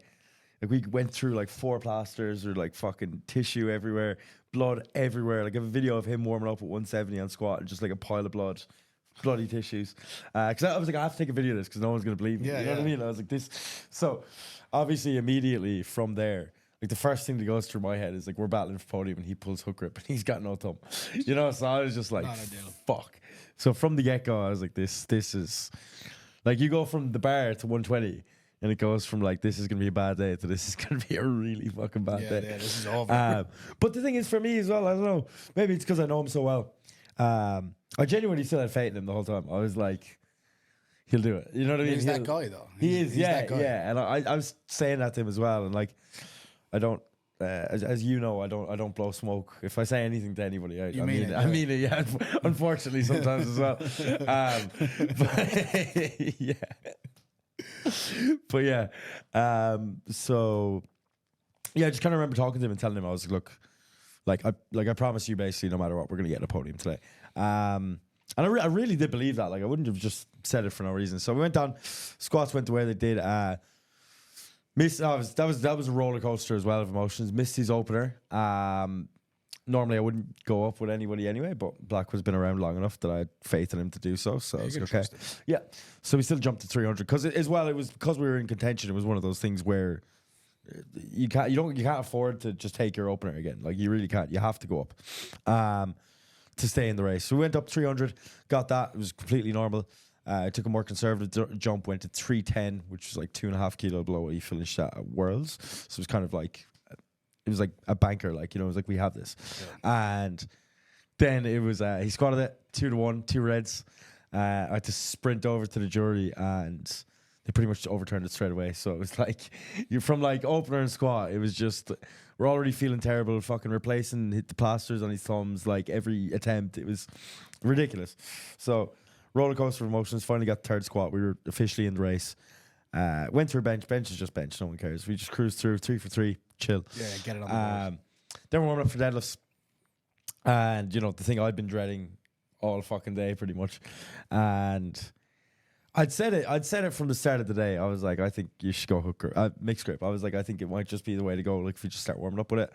we went through like 4 plasters or like fucking tissue everywhere, blood everywhere. Like, I have a video of him warming up at 170 on squat and just like a pile of bloody tissues. Because I was like, I have to take a video of this because no one's going to believe me. Yeah, you know what I mean? I was like, this. So obviously immediately from there, like, the first thing that goes through my head is like, we're battling for podium and he pulls hook grip and he's got no thumb. You know, so I was just like, Not ideal. fuck. So from the get-go, I was like, this is like, you go from the bar to 120 and it goes from like, this is going to be a bad day to this is going to be a really fucking bad day. Yeah, this is over. But the thing is, for me as well, I don't know, maybe it's because I know him so well. I genuinely still had faith in him the whole time. I was like, he'll do it. You know what I mean? He's that He'll- guy, though. He He's- is, he's yeah, that guy. yeah. And I was saying that to him as well, and like, I don't. As you know, I don't blow smoke. If I say anything to anybody, I mean it. I mean it. Yeah, unfortunately, sometimes as well. But yeah, but yeah. So yeah, I just kind of remember talking to him and telling him, I was like, look, I promise you, basically, no matter what, we're gonna get on a podium today. And I really did believe that. Like, I wouldn't have just said it for no reason. So we went down. Squats went the way they did. That was a roller coaster as well of emotions. Missed his opener. Normally I wouldn't go up with anybody anyway, but Blackwood's been around long enough that I had faith in him to do so. So Yeah, I was you like, can okay. trust him. Yeah. So we still jumped to 300 because it was because we were in contention. It was one of those things where you can't afford to just take your opener again. Like, you really can't. You have to go up to stay in the race. So we went up 300, got that. It was completely normal. I took a more conservative jump, went to 310, which was like 2.5 kilo below what he finished at Worlds. So it was kind of like, it was like a banker, like, you know, it was like, we have this. Yeah. And then it was, he squatted it 2-1, 2 reds. I had to sprint over to the jury, and they pretty much overturned it straight away. So it was like, you're from like opener and squat, it was just, we're already feeling terrible, fucking replacing, hit the plasters on his thumbs, like every attempt. It was ridiculous. So roller coaster of emotions. Finally got the third squat. We were officially in the race. Went through bench. Bench is just bench. No one cares. We just cruised through 3 for 3. Chill. Yeah, get it on the board. Then we're warming up for deadlifts. And, you know, the thing I'd been dreading all fucking day pretty much. And I'd said it from the start of the day. I was like, I think you should go hook grip, mixed grip. I was like, I think it might just be the way to go. Like, if you just start warming up with it.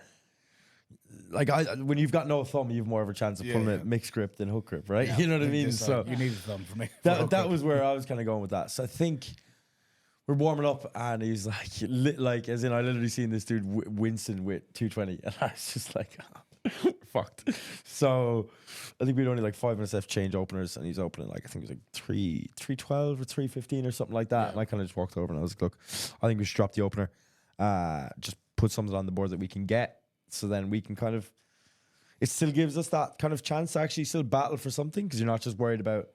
Like, when you've got no thumb, you've more of a chance of pulling it mixed grip than hook grip, right? Yeah, You know what I like mean? this, So you need a thumb for me. that was where I was kind of going with that. So I think we're warming up, and he's like, as in, I literally seen this dude wincing with 220, and I was just like, fucked. So I think we'd only like 5 minutes left, change openers, and he's opening like, I think it was like 312 or 315 or something like that. Yeah. And I kind of just walked over and I was like, look, I think we should drop the opener, just put something on the board that we can get, so then we can kind of, it still gives us that kind of chance to actually still battle for something, because you're not just worried about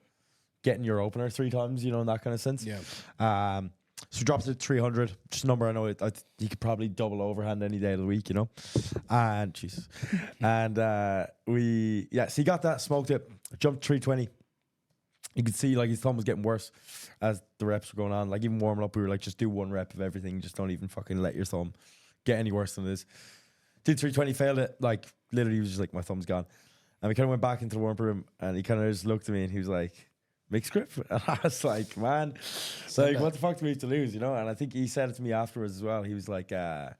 getting your opener 3 times, you know, in that kind of sense. Yeah. So we dropped it to 300, just a number I know you could probably double overhand any day of the week, you know. And Jesus. And so he got that, smoked it, jumped 320. You could see like his thumb was getting worse as the reps were going on. Like, even warming up, we were like, just do 1 rep of everything. Just don't even fucking let your thumb get any worse than it is. Did 320, failed it. Like, literally, he was just like, my thumb's gone. And we kind of went back into the warm room, and he kind of just looked at me, and he was like, mixed grip? And I was like, man, like, what the fuck do we have to lose, you know? And I think he said it to me afterwards as well. He was like, can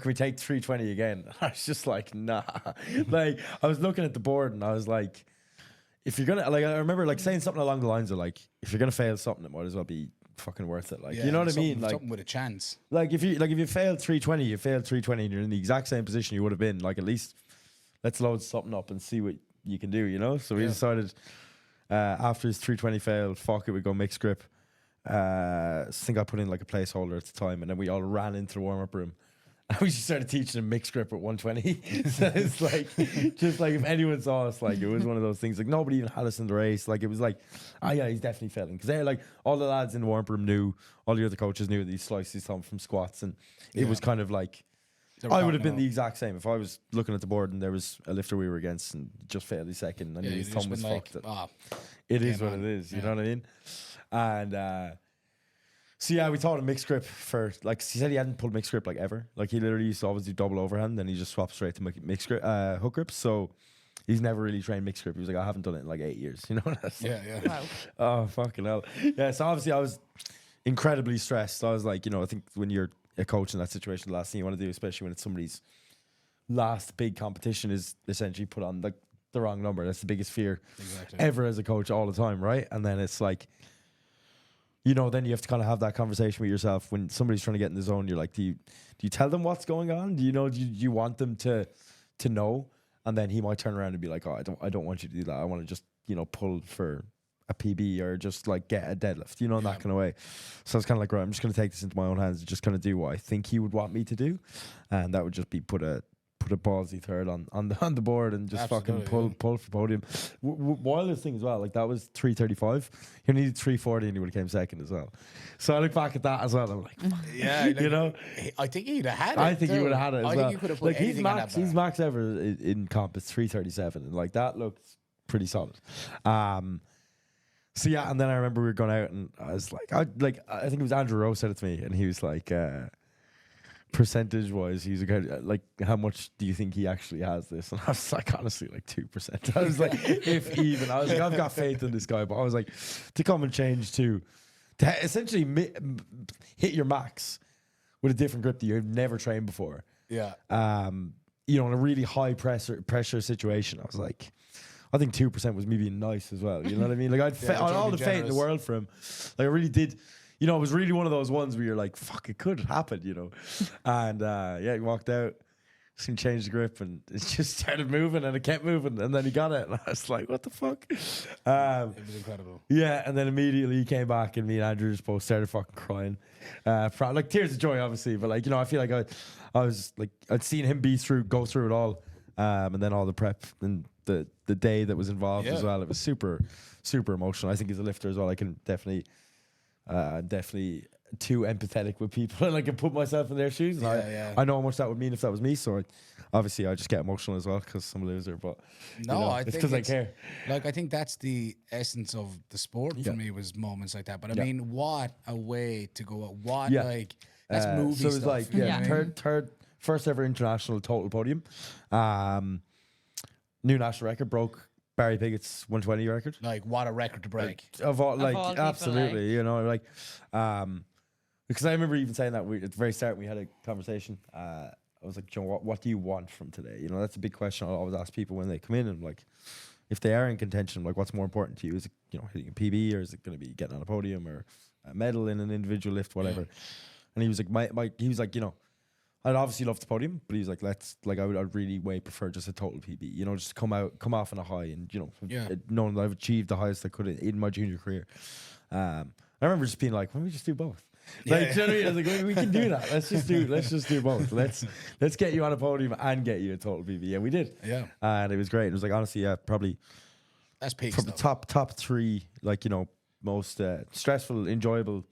we take 320 again? I was just like, nah. Like, I was looking at the board, and I was like, if you're gonna, like, I remember like saying something along the lines of like, if you're gonna fail something, it might as well be fucking worth it. Like, you know what I mean? Like, something with a chance. Like, if you failed 320, you failed 320, and you're in the exact same position you would have been. Like, at least let's load something up and see what you can do, you know? So we decided, after his 320 failed, fuck it, we go mixed grip. I think I put in like a placeholder at the time, and then we all ran into the warm-up room. And we just started teaching him mixed grip at 120. So it's like, just like, if anyone saw us, like, it was one of those things. Like, nobody even had us in the race. Like, it was like, yeah, he's definitely failing. Because they're like, all the lads in the warm-up room knew, all the other coaches knew that he sliced his thumb from squats. And it was kind of like, I would have been the exact same if I was looking at the board and there was a lifter we were against and just failed his second. And his thumb was fucked. It is what it is. You know what I mean? And so yeah, we taught him mixed grip for, like, he said he hadn't pulled mixed grip like ever. Like, he literally used to always do double overhand, then he just swapped straight to mixed grip, hook grip. So he's never really trained mixed grip. He was like, I haven't done it in like 8 years. You know? Yeah. Wow. Oh, fucking hell. Yeah, so obviously I was incredibly stressed. I was like, you know, I think when you're a coach in that situation, the last thing you want to do, especially when it's somebody's last big competition, is essentially put on the wrong number. That's the biggest fear ever as a coach all the time, right? And then it's like, you know, then you have to kind of have that conversation with yourself when somebody's trying to get in the zone. You're like, do you tell them what's going on? Do you know? Do you want them to know? And then he might turn around and be like, oh, I don't want you to do that. I want to just, you know, pull for a PB or just like get a deadlift, you know, in that kind of way. So it's kind of like, right, I'm just going to take this into my own hands and just kind of do what I think he would want me to do, and that would just be put a put a ballsy third on the board and just fucking Absolutely, pull for podium. Wildest thing as well, like that was 3:35. He needed 3:40 and he would have came second as well. So I look back at that as well. I'm like, Yeah, like, you know, I think he'd have had it. I think he too. would have had it as I well. think he could have put like anything on that bar. his max ever in comp is 3:37, and like that looks pretty solid. So yeah, and then I remember we were going out, and I was like, I think it was Andrew Rowe said it to me, and he was like, percentage wise, he's like, how much do you think he actually has this? And I was like, honestly, like 2%. I was like, if even. I was like, I've got faith in this guy, but I was like, to come and change to essentially hit your max with a different grip that you've never trained before. Yeah. You know, in a really high pressure situation, I was like, I think 2% was me being nice as well. You know what I mean? Like I'd all the faith in the world for him. Like I really did. You know, it was really one of those ones where you're like, fuck, it could happen, you know. And yeah, he walked out, soon changed the grip, and it just started moving, and it kept moving, and then he got it, and I was like, what the fuck? It was incredible. Yeah, and then immediately he came back, and me and Andrew just both started fucking crying. Like tears of joy, obviously, but like, you know, I feel like I was like, I'd seen him go through it all, and then all the prep and the day that was involved as well. It was super, super emotional. I think as a lifter as well, I can definitely too empathetic with people, and I can put myself in their shoes. And I know how much that would mean if that was me. So obviously I just get emotional as well because I'm a loser. But no, you know, I it's think because I care. Like I think that's the essence of the sport for me, was moments like that. But I mean, what a way to go out! What like that's movie so it was stuff. like you know what I mean? first ever international total podium, new national record, broke Barry Piggott's 120 record. Like what a record to break. Of all people, absolutely, you know, like, because I remember even saying that at the very start when we had a conversation. I was like, Joe, what do you want from today? You know, that's a big question I always ask people when they come in, and like, if they are in contention, like, what's more important to you? Is it, you know, hitting a PB, or is it going to be getting on a podium, or a medal in an individual lift, whatever? Yeah. And he was like, he was like, you know, I'd obviously love the podium, but he's like, I'd really way prefer just a total PB, you know, just come off on a high, and, you know, knowing that I've achieved the highest I could in my junior career. I remember just being like, why don't we just do both? Like, you know what I mean? I was like, we can do that. Let's just do both. Let's get you on a podium and get you a total PB. Yeah, we did. Yeah. And it was great. It was like, honestly, yeah, probably that's peak from the top three, like, you know, most stressful, enjoyable,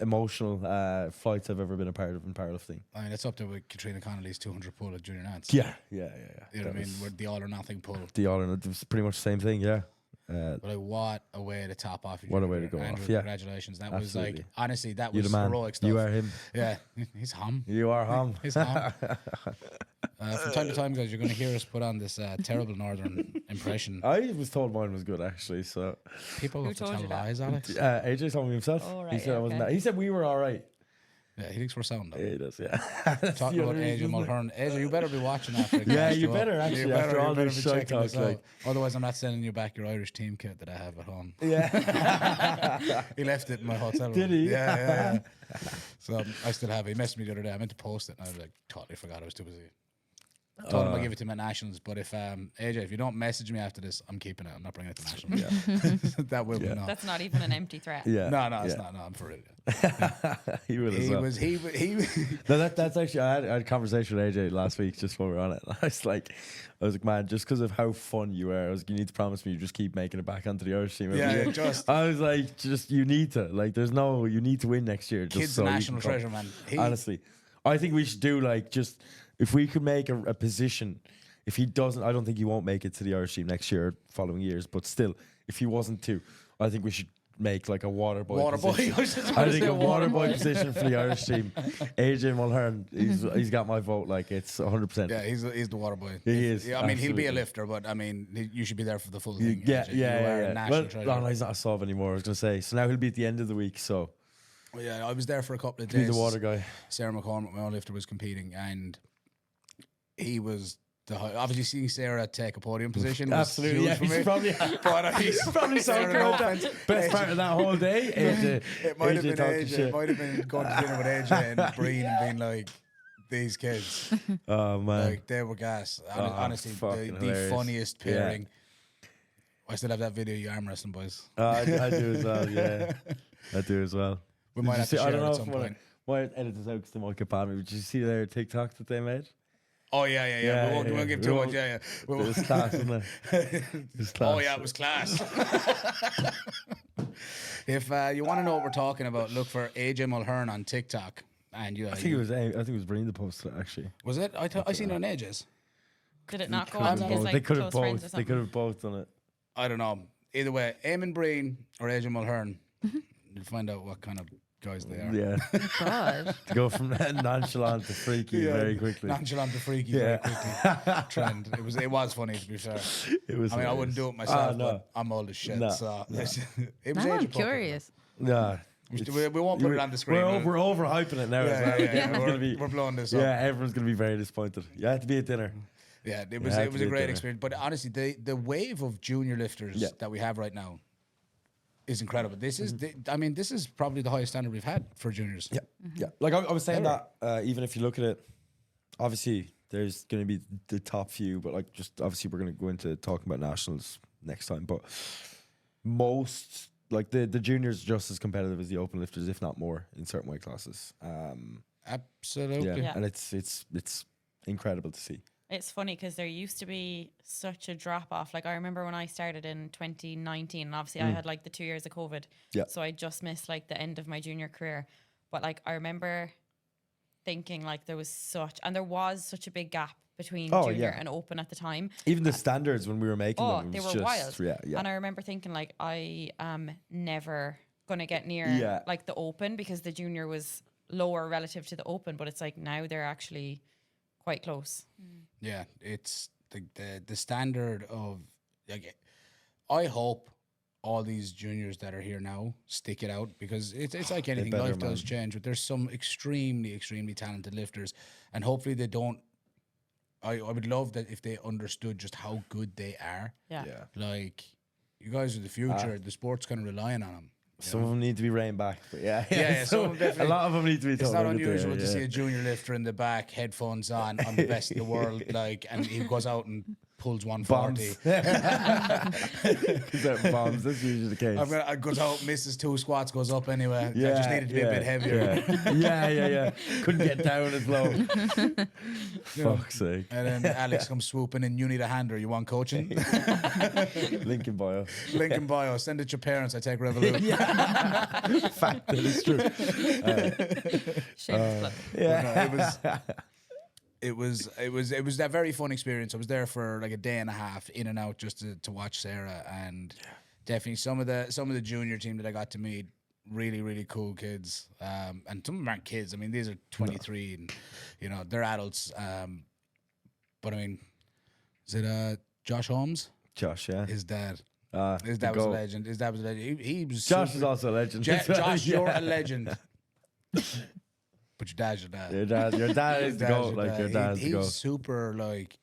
emotional fights I've ever been a part of in powerlifting. I mean, it's up there with Katrina Connolly's 200 pull at Junior Nance. Yeah. You know what I mean? With the all or nothing pull. The all or nothing, it was pretty much the same thing, yeah. But like, what a way to top off. What a way to go Andrew, off, yeah. Congratulations. That Absolutely. was like, honestly, that You're was the man. heroic stuff. You are him. Yeah, he's hum. You are hum. He's hum. From time to time, guys, you're going to hear us put on this terrible northern impression. I was told mine was good, actually, so. People have to tell lies, Alex. AJ told me himself. Oh, right, he said I wasn't that. He said we were all right. Yeah, he thinks we're sound though. Yeah, he does, yeah. Talking about AJ Mulhern. AJ, you better be watching after it. Yeah, you better actually. You after all better this be shite checking talk, this out. Otherwise, I'm not sending you back your Irish team kit that I have at home. Yeah. He left it in my hotel room. Did he? Yeah. So I still have it. He messaged me the other day. I meant to post it, and I was like, totally forgot. I was too busy. Told him I'll give it to him at Nationals, but if AJ, if you don't message me after this, I'm keeping it. I'm not bringing it to Nationals. Yeah. That will be no. That's not even an empty threat. Yeah. No, it's not. No, I'm for real. He will as well. He No, that's actually, I had a conversation with AJ last week just while we were on it. I was like, man, just because of how fun you are, you need to promise me you just keep making it back onto the Irish team. Yeah, just. I was like, you need to. Like, you need to win next year. Just Kid's so national you can treasure, man. Honestly, I think we should do if we could make a position. If he doesn't, I don't think he won't make it to the Irish team next year, following years. But still, if he wasn't to, I think we should make like a water boy. I think a water boy position for the Irish team. AJ Mulhern, he's got my vote. Like, it's 100%. Yeah, he's the water boy. He is. Yeah, I mean, he'll be a lifter, but I mean, you should be there for the full thing. Yeah. National treasure. Well, no, he's not a sub anymore. I was gonna say. So now he'll be at the end of the week. So. Well, yeah, I was there for a couple of days. He's the water guy. Sarah McCormick, my own lifter, was competing, and he was. Obviously, seeing Sarah take a podium position was absolutely huge yeah. for me. He's probably so good. Best part of that whole day. It might have been AJ. It might have been going to dinner with AJ and Breen and being like, "These kids, oh man, like they were gas." Honestly, the funniest pairing. Yeah. I still have that video of you arm wrestling, boys. I do as well. Yeah, I do as well. We might have to share it at some point. Might edit this out because they might get banned. Did you see their TikTok that they made? Oh yeah. We won't give too much. Yeah. It was class, wasn't it? It was class. Oh yeah, it was class. If you want to know what we're talking about, look for AJ Mulhern on TikTok. And I think it was Breen that posted it, actually. Was it? I seen it on AJ's. Did it not go Could on have to his both. like They could have close friends or both. They something? could have both done it. I don't know. Either way, Eamon Breen or AJ Mulhern. You'll find out what kind of guys they are. Yeah. God. To go from nonchalant to freaky very quickly. Nonchalant to freaky very quickly. Trend. It was funny, to be fair. It was. I mean, I wouldn't do it myself, no. but I'm old as shit. No. So it was Now age I'm appropriate. curious. Nah. We won't put it on the screen. We're overhyping it now. Yeah, as well. yeah. Everyone's We're, gonna be- we're blowing this up. yeah, everyone's gonna be very disappointed. You had to be at dinner. Yeah, it Yeah, was I a have to great do it. experience. But honestly, the wave of junior lifters Yeah. that we have right now is incredible. This is this is probably the highest standard we've had for juniors. Yeah, yeah. Like I was saying that even if you look at it, obviously there's going to be the top few, but like just obviously we're going to go into talking about nationals next time. But most like the juniors are just as competitive as the open lifters, if not more, in certain weight classes. Absolutely. Yeah, Yeah. and it's incredible to see. It's funny because there used to be such a drop off. Like I remember when I started in 2019, and obviously I had like the 2 years of COVID. Yeah. So I just missed like the end of my junior career. But like I remember thinking like there was such a big gap between Oh, junior yeah. and open at the time. Even the standards when we were making Oh, them, it they was were just, wild. Yeah, yeah. And I remember thinking like I am never gonna get near Yeah. like the open because the junior was lower relative to the open. But it's like now they're actually quite close. Yeah, it's the standard of like. I hope all these juniors that are here now stick it out because it's like anything. better, Life does man. change, but there's some extremely talented lifters, and hopefully they don't. I would love that if they understood just how good they are. Yeah. Yeah. Like, you guys are the future. The sport's kind of relying on them. Some of them need to be reined back, but yeah, Yeah, some of them a definitely- lot of them need to be. It's told not how good they unusual are, to yeah. see a junior lifter in the back, headphones on the best in the world, like, and he goes out and pulls 140. Because that bombs. That's usually the case. I goes out, misses 2 squats, goes up anyway. I just needed to be a bit heavier. Yeah. Couldn't get down as low. Fuck's sake. And then Alex comes swooping in. You need a hander. You want coaching? Link in bio. Link in bio. Send it to your parents. I take Revolut. Fact that is true. Shameless plug. Yeah. It was a very fun experience. I was there for like a day and a half, in and out, just to watch Sarah, and definitely some of the junior team that I got to meet, really cool kids. And some of them aren't kids. I mean, these are 23, and they're adults. But I mean, is it Josh Holmes? Josh, yeah. His dad. His the dad was a goat. legend. His dad was a legend. He was Josh super- is also a legend. Josh, Yeah. you're a legend. But your dad's your dad. Your dad is His the dad's goat. your Like dad. your dad's the He's goat. super like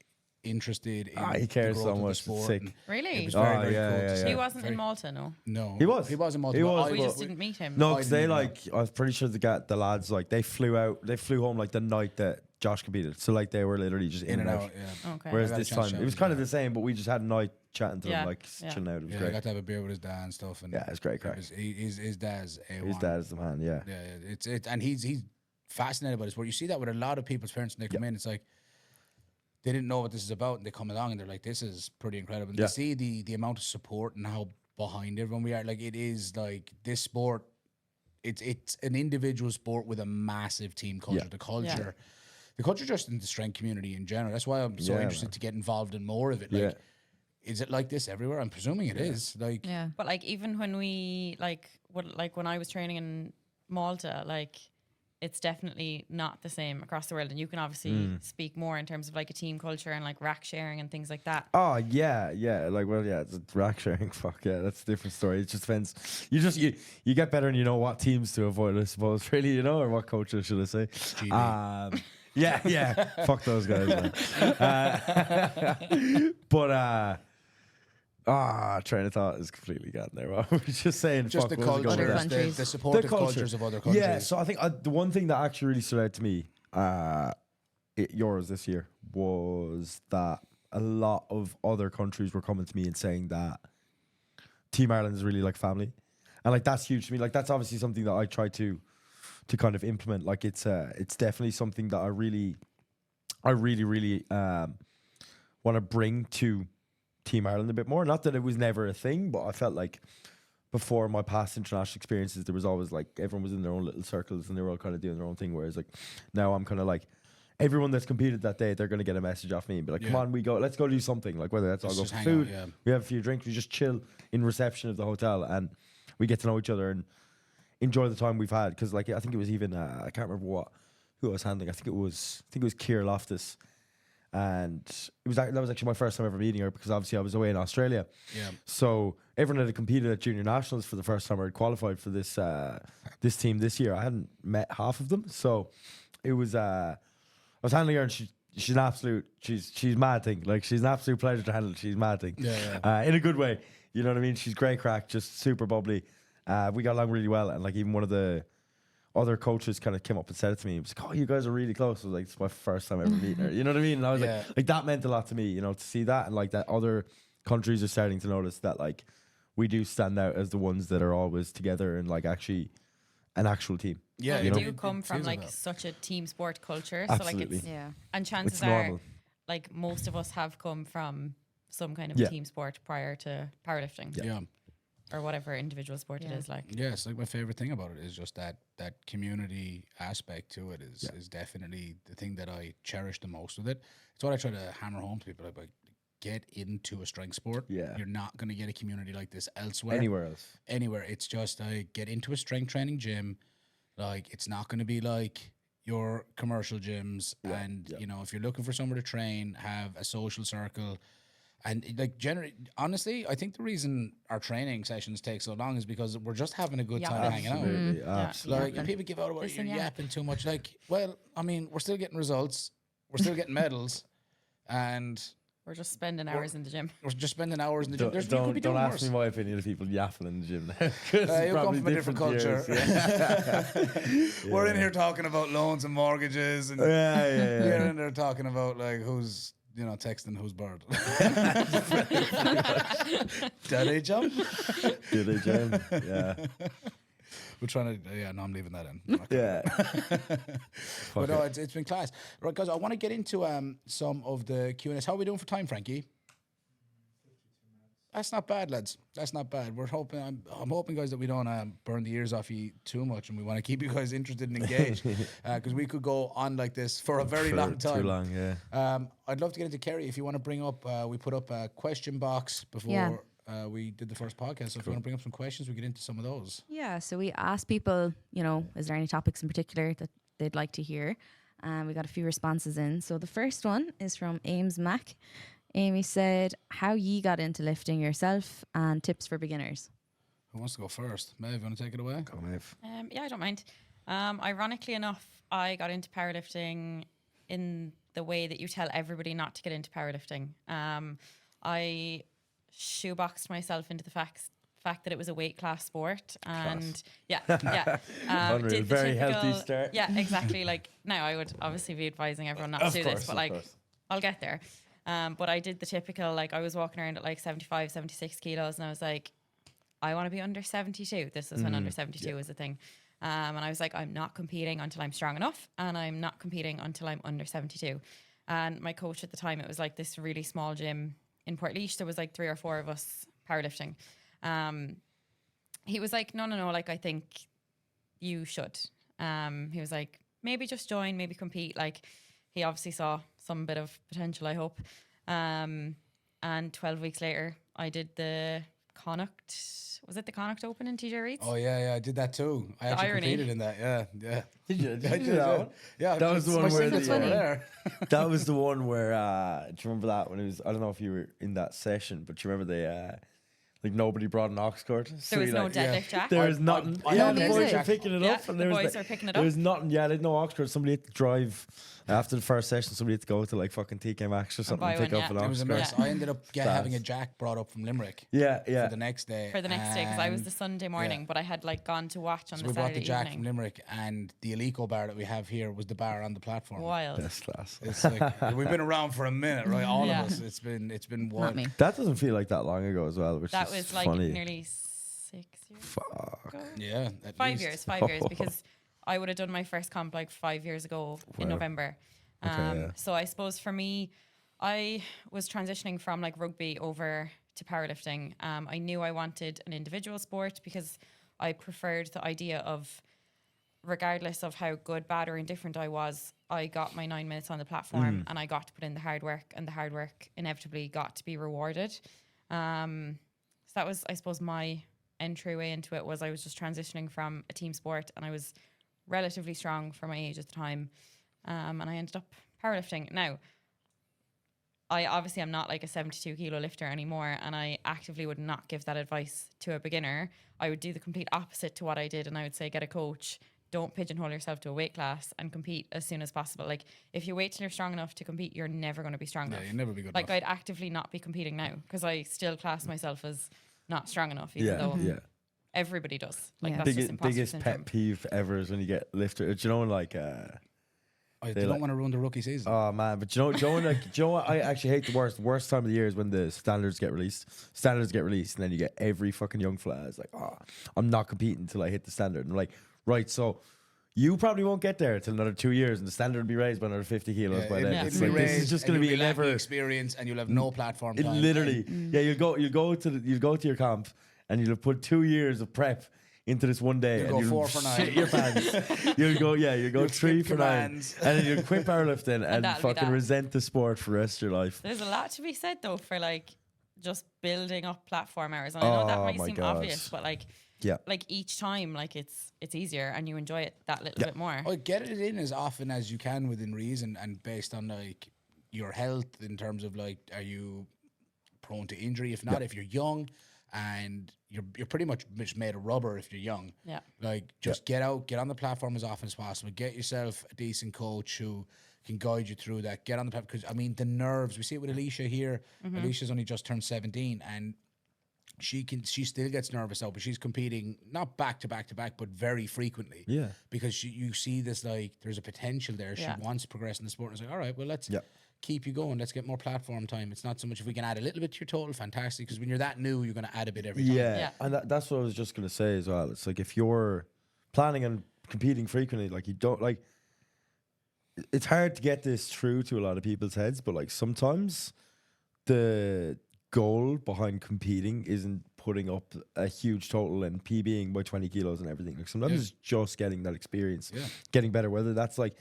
interested in He the cares growth so of the much. It's sport, sick. and Really? It was Oh, very yeah, cool yeah, to see. yeah. He wasn't Very- in Malta, no. No, He was. He was in Malta. He but was. I We Well, just didn't meet him. No, I because didn't they know. I was pretty sure the lads they flew home like the night that Josh competed. So like they were literally just in and out. Yeah. Okay. Whereas I got a this chance to time chat it was with kind him, of the same, but we just had a night chatting to Yeah, them, like yeah. chilling out. It was Yeah, I great. got to have a beer with his dad and stuff. And Yeah, it's great it crack. was- his dad's A1. His dad is the man. Yeah. Yeah, and he's fascinated by this sport. You see that with a lot of people's parents when they come in. It's like they didn't know what this is about, and they come along and they're like, "This is pretty incredible." And Yeah. they see the amount of support and how behind everyone we are. Like, it is like this sport. It's an individual sport with a massive team culture. Yeah. The culture just in the strength community in general. That's why I'm so Yeah, interested man. to get involved in more of it. Like, Yeah. is it like this everywhere? I'm presuming it is. Like, Yeah. But like even when we when I was training in Malta, like it's definitely not the same across the world. And you can obviously speak more in terms of like a team culture and like rack sharing and things like that. Oh yeah. Like it's rack sharing. Fuck yeah, that's a different story. It just depends. You get better and you know what teams to avoid, I suppose. Really, or what coaches should I say? GB. Yeah. Fuck those guys, man. But train of thought is completely gone there. I was just saying, just fuck, the what was I culture, going Other with? countries. the supportive The culture. cultures of other countries. Yeah, so I think the one thing that actually really stood out to me, yours this year, was that a lot of other countries were coming to me and saying that Team Ireland is really like family, and like that's huge to me. Like that's obviously something that I try to kind of implement. Like it's definitely something that I really I really, really want to bring to Team Ireland a bit more. Not that it was never a thing, but I felt like before my past international experiences, there was always like everyone was in their own little circles and they were all kind of doing their own thing. Whereas like now I'm kind of like everyone that's competed that day, they're going to get a message off me and be like, come on, let's go do something. Like whether that's all go for food, we have a few drinks, we just chill in reception of the hotel and we get to know each other and enjoy the time we've had. Because like I think it was even I can't remember who I was handling. I think it was Keir Loftus. And that was actually my first time ever meeting her because obviously I was away in Australia. Yeah. So everyone that had competed at junior nationals for the first time or had qualified for this this team this year, I hadn't met half of them. So it was I was handling her and she's an absolute she's mad thing. Like she's an absolute pleasure to handle. She's mad thing. Yeah. In a good way. You know what I mean? She's great crack, just super bubbly. We got along really well and like even one of the other coaches kind of came up and said it to me. He was like, "Oh, you guys are really close." I was like, "It's my first time ever meeting her." You know what I mean? And I was like that meant a lot to me. You know, to see that and like that other countries are starting to notice that like we do stand out as the ones that are always together and like actually an actual team. Yeah, we do come from like such a team sport culture. Absolutely. So like and chances are like most of us have come from some kind of a team sport prior to powerlifting. Yeah. Or whatever individual sport it is like. Yeah, it's like my favorite thing about it is just that community aspect to it is definitely the thing that I cherish the most with it. It's what I try to hammer home to people like get into a strength sport. Yeah. You're not going to get a community like this elsewhere. Anywhere else. Anywhere. It's just like get into a strength training gym. Like it's not going to be like your commercial gyms and you know, if you're looking for somewhere to train, have a social circle. And like generally, honestly, I think the reason our training sessions take so long is because we're just having a good time hanging out. Absolutely. Like and people give out about you're yapping too much. Like, well, I mean, we're still getting results, we're still getting medals, and we're just spending hours in the gym. We're just spending hours in the gym. Don't ask me my opinion of people yapping in the gym. You come from a different culture. We're in here talking about loans and mortgages, and you're in there talking about like who's. You know, texting who's bird. Did they jump? Did they jump? Yeah. We're trying to. No, I'm leaving that in. But no, it's been class, right, guys? I want to get into some of the Q&As. How are we doing for time, Frankie? That's not bad, lads. That's not bad. We're hoping. I'm hoping, guys, that we don't burn the ears off you too much, and we want to keep you guys interested and engaged, because we could go on like this for a very long time. Too long, yeah. I'd love to get into Kerry if you want to bring up. We put up a question box before we did the first podcast. So if you want to bring up some questions, we get into some of those. Yeah. So we asked people, you know, is there any topics in particular that they'd like to hear? We got a few responses in. So the first one is from Ames Mac. Amy said, how ye got into lifting yourself and tips for beginners. Who wants to go first? Maeve, you want to take it away? Go, Maeve. Yeah, I don't mind. Ironically enough, I got into powerlifting in the way that you tell everybody not to get into powerlifting. I shoeboxed myself into the fact that it was a weight class sport, and did the very healthy start. Yeah, exactly. Like now, I would obviously be advising everyone not to do this, but like I'll get there. But I did the typical, like I was walking around at like 75, 76 kilos and I was like, I want to be under 72. This is when under 72 was a thing. And I was like, I'm not competing until I'm strong enough and I'm not competing until I'm under 72. And my coach at the time, it was like this really small gym in Portlaoise. There was like 3 or 4 of us powerlifting. He was like, no, like I think you should. He was like, maybe just join, maybe compete. Like he obviously saw some bit of potential, I hope. And 12 weeks later, I did the Connacht. Was it the Connacht Open in TJ Reid's? Oh, yeah, I did that too. I actually competed in that, yeah. Did you? Did you that one? Yeah. That was the one where that was the one where, do you remember that when it was, I don't know if you were in that session, but do you remember they, like nobody brought an ox cord. There was no deadlift jack. There was nothing. The boys were picking it up. And the boys were picking it up. There was nothing. Yeah, there's no ox cord. Somebody had to drive after the first session. Somebody had to go to like fucking TK Maxx or something and pick up an ox cord. It was a mess. I ended up having a jack brought up from Limerick. Yeah. For the next day. Because I was the Sunday morning, but I had like gone to watch on the Saturday evening. We brought the jack from Limerick, and the Alico bar that we have here was the bar on the platform. Wild. That's class. It's like we've been around for a minute, right? All of us. It's been wild. That doesn't feel like that long ago as well, which that is was like funny. nearly 6 years ago. Yeah, 5 years because I would have done my first comp like 5 years ago in November. yeah. So I suppose for me, I was transitioning from like rugby over to powerlifting. I knew I wanted an individual sport because I preferred the idea of, regardless of how good, bad, or indifferent I was, I got my 9 minutes on the platform and I got to put in the hard work, and the hard work inevitably got to be rewarded. So that was, I suppose, my entryway into it. Was I was just transitioning from a team sport, and I was relatively strong for my age at the time, and I ended up powerlifting. Now, I obviously am not like a 72 kilo lifter anymore, and I actively would not give that advice to a beginner. I would do the complete opposite to what I did, and I would say get a coach. Don't pigeonhole yourself to a weight class, and compete as soon as possible. Like, if you wait till you're strong enough to compete, you're never going to be strong enough. you'll never be good Like, enough. I'd actively not be competing now because I still class myself as not strong enough, even though everybody does. Like, that's just imposter Biggest syndrome. pet peeve ever is when you get lifted. Do you know, like, I they don't like- want to ruin the rookie season. oh man, but do you know what I actually hate the worst time of the year is when the standards get released. Standards get released, and then you get every fucking young fella is like, oh, I'm not competing until I hit the standard. And I'm like, right, so you probably won't get there till another 2 years, and the standard will be raised by another 50 kilos by then. it'll It's be like, this is raised, just and going to you'll be lacking never. experience, and you'll have no platform It time. literally, yeah. You'll go to your camp, and you'll have put 2 years of prep into this one day, You'll and go you'll 4 for 9. shit your pants. You'll go 3 skip for 9, commands. and then you'll quit powerlifting and that'll be fucking that. resent the sport for the rest of your life. There's a lot to be said though for like just building up platform hours. And I know that Oh might my seem God. obvious, but like Yeah. like each time, like it's easier and you enjoy it that little bit more. Oh, get it in as often as you can within reason, and based on like your health in terms of like, are you prone to injury? If not, if you're young and you're pretty much just made of rubber if you're young. Yeah. Like, just get out, get on the platform as often as possible. Get yourself a decent coach who can guide you through that. Get on the platform, because I mean the nerves. We see it with Alicia here. Alicia's only just turned 17, and she still gets nervous out, but she's competing not back to back to back, but very frequently. Yeah. Because you see this, like, there's a potential there. Yeah. She wants to progress in the sport. And it's like, all right, well, let's Yeah. keep you going. Let's get more platform time. It's not so much if we can add a little bit to your total, fantastic. Because when you're that new, you're going to add a bit every time. Yeah, Yeah. and that's what I was just gonna say as well. It's like if you're planning on competing frequently, like you don't like. It's hard to get this through to a lot of people's heads, but like sometimes the goal behind competing isn't putting up a huge total and PBing by 20 kilos and everything. Like sometimes Yeah. it's just getting that experience, Yeah. getting better. Whether that's like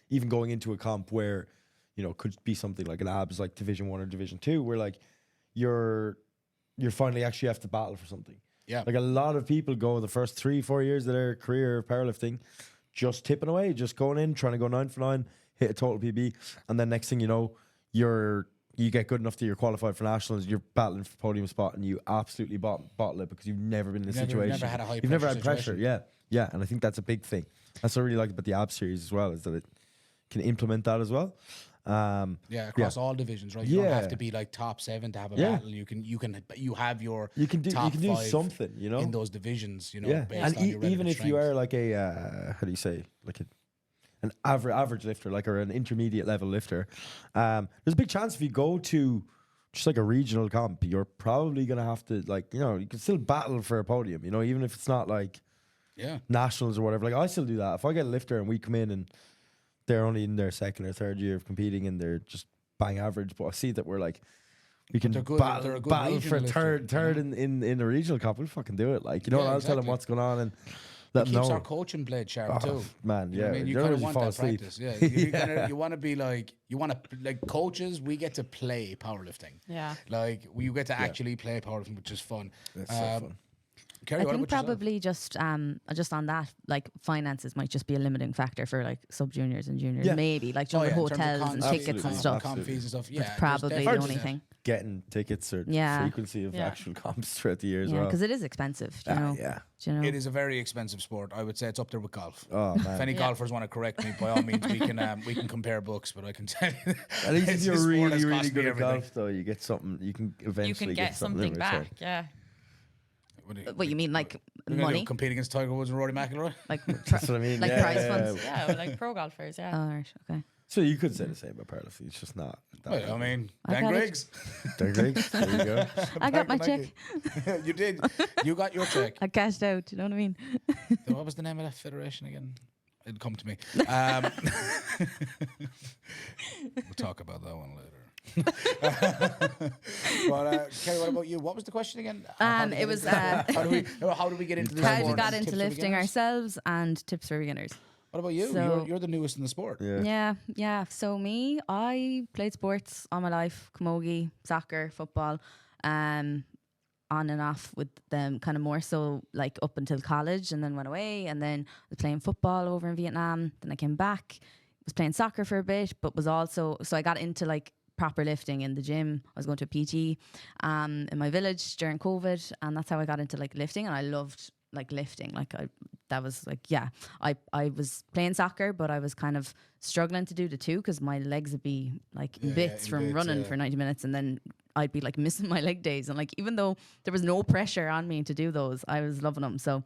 even going into a comp where could be something like an abs like Division 1 or Division 2, where like you're finally actually have to battle for something. Yeah. Like a lot of people go the first 3-4 years of their career of powerlifting just tipping away, just going in, trying to go 9 for 9, hit a total PB, and then next thing you know, you get good enough that you're qualified for nationals, you're battling for podium spot, and you absolutely bottle it because you've never been in a situation. Never had a high You've never pressure had pressure. situation. Yeah, and I think that's a big thing. That's what I really like about the ab series as well, is that it can implement that as well. Yeah, across all divisions, right? You don't Yeah. have to be like top 7 to have a Yeah. battle. You have your You can do top 5 something, in those divisions, Yeah, based and on your even relative if you strength. are like a how do you say, like an average lifter, like, or an intermediate level lifter, there's a big chance if you go to just like a regional comp, you're probably gonna have to, like, you can still battle for a podium, even if it's not like Yeah. nationals or whatever. Like, I still do that. If I get a lifter and we come in and they're only in their second or third year of competing and they're just bang average, but I see that we're like, we can they're good- battle, they're a good battle for regional lifter, third in a regional comp. We'll fucking do it. Like, Yeah, I'll tell them exactly. what's going on and let It them keeps know. our coaching blade sharp Oh, too. man, You know what I yeah. mean? You You're kind of always want fall that asleep. practice. Yeah. You want to be like, coaches, we get to play powerlifting. Yeah. Like, you get to actually play powerlifting, which is fun. It's so fun. Kerry, I what think about yourself? probably just on that, like, finances might just be a limiting factor for like sub juniors and juniors. Yeah. Maybe like Oh, yeah, in terms of hotels and cons- tickets Absolutely. and stuff. comp fees and stuff. Yeah, That's there's probably the definitely only that. thing. Getting tickets or Yeah. frequency of Yeah. actual comps throughout the year as Yeah, well. because it is expensive. Do you know? Yeah. Do you know? It is a very expensive sport. I would say it's up there with golf. Oh, If man. any Yeah. golfers want to correct me, by all means, we can compare books. But I can tell you, At least if it's you're a sport really, that's really cost me good at everything. golf, though, you get something. You can eventually You can get something in return. back. Yeah. What you mean, like You're gonna do, money? compete against Tiger Woods and Rory McIlroy? Like That's what I mean. Like yeah, prize yeah, funds? yeah. Yeah, like pro golfers, yeah. Oh, right, okay. So you could say the same about powerlifting. It's just not. That Well, I level. mean, I Dan got it. Griggs. There you go. I got my Back check. in 90. You did. You got your check. I cashed out. You know what I mean? What was the name of that federation again? it'll come to me. We'll talk about that one later. But Kerry, what about you? What was the question again? It was how do we get into this? how sport? we got Tips into for lifting beginners? ourselves and tips for beginners. What about you? So- You're the newest in the sport. Yeah. So me, I played sports all my life: camogie, soccer, football, on and off with them, kind of more so like up until college, and then went away, and then was playing football over in Vietnam. Then I came back, was playing soccer for a bit, but was also so I got into like proper lifting in the gym. I was going to a PT in my village during COVID, and that's how I got into like lifting, and I loved like lifting. Like I was playing soccer, but I was kind of struggling to do the two because my legs would be like in bits from running for 90 minutes, and then I'd be like missing my leg days. And like even though there was no pressure on me to do those, I was loving them. So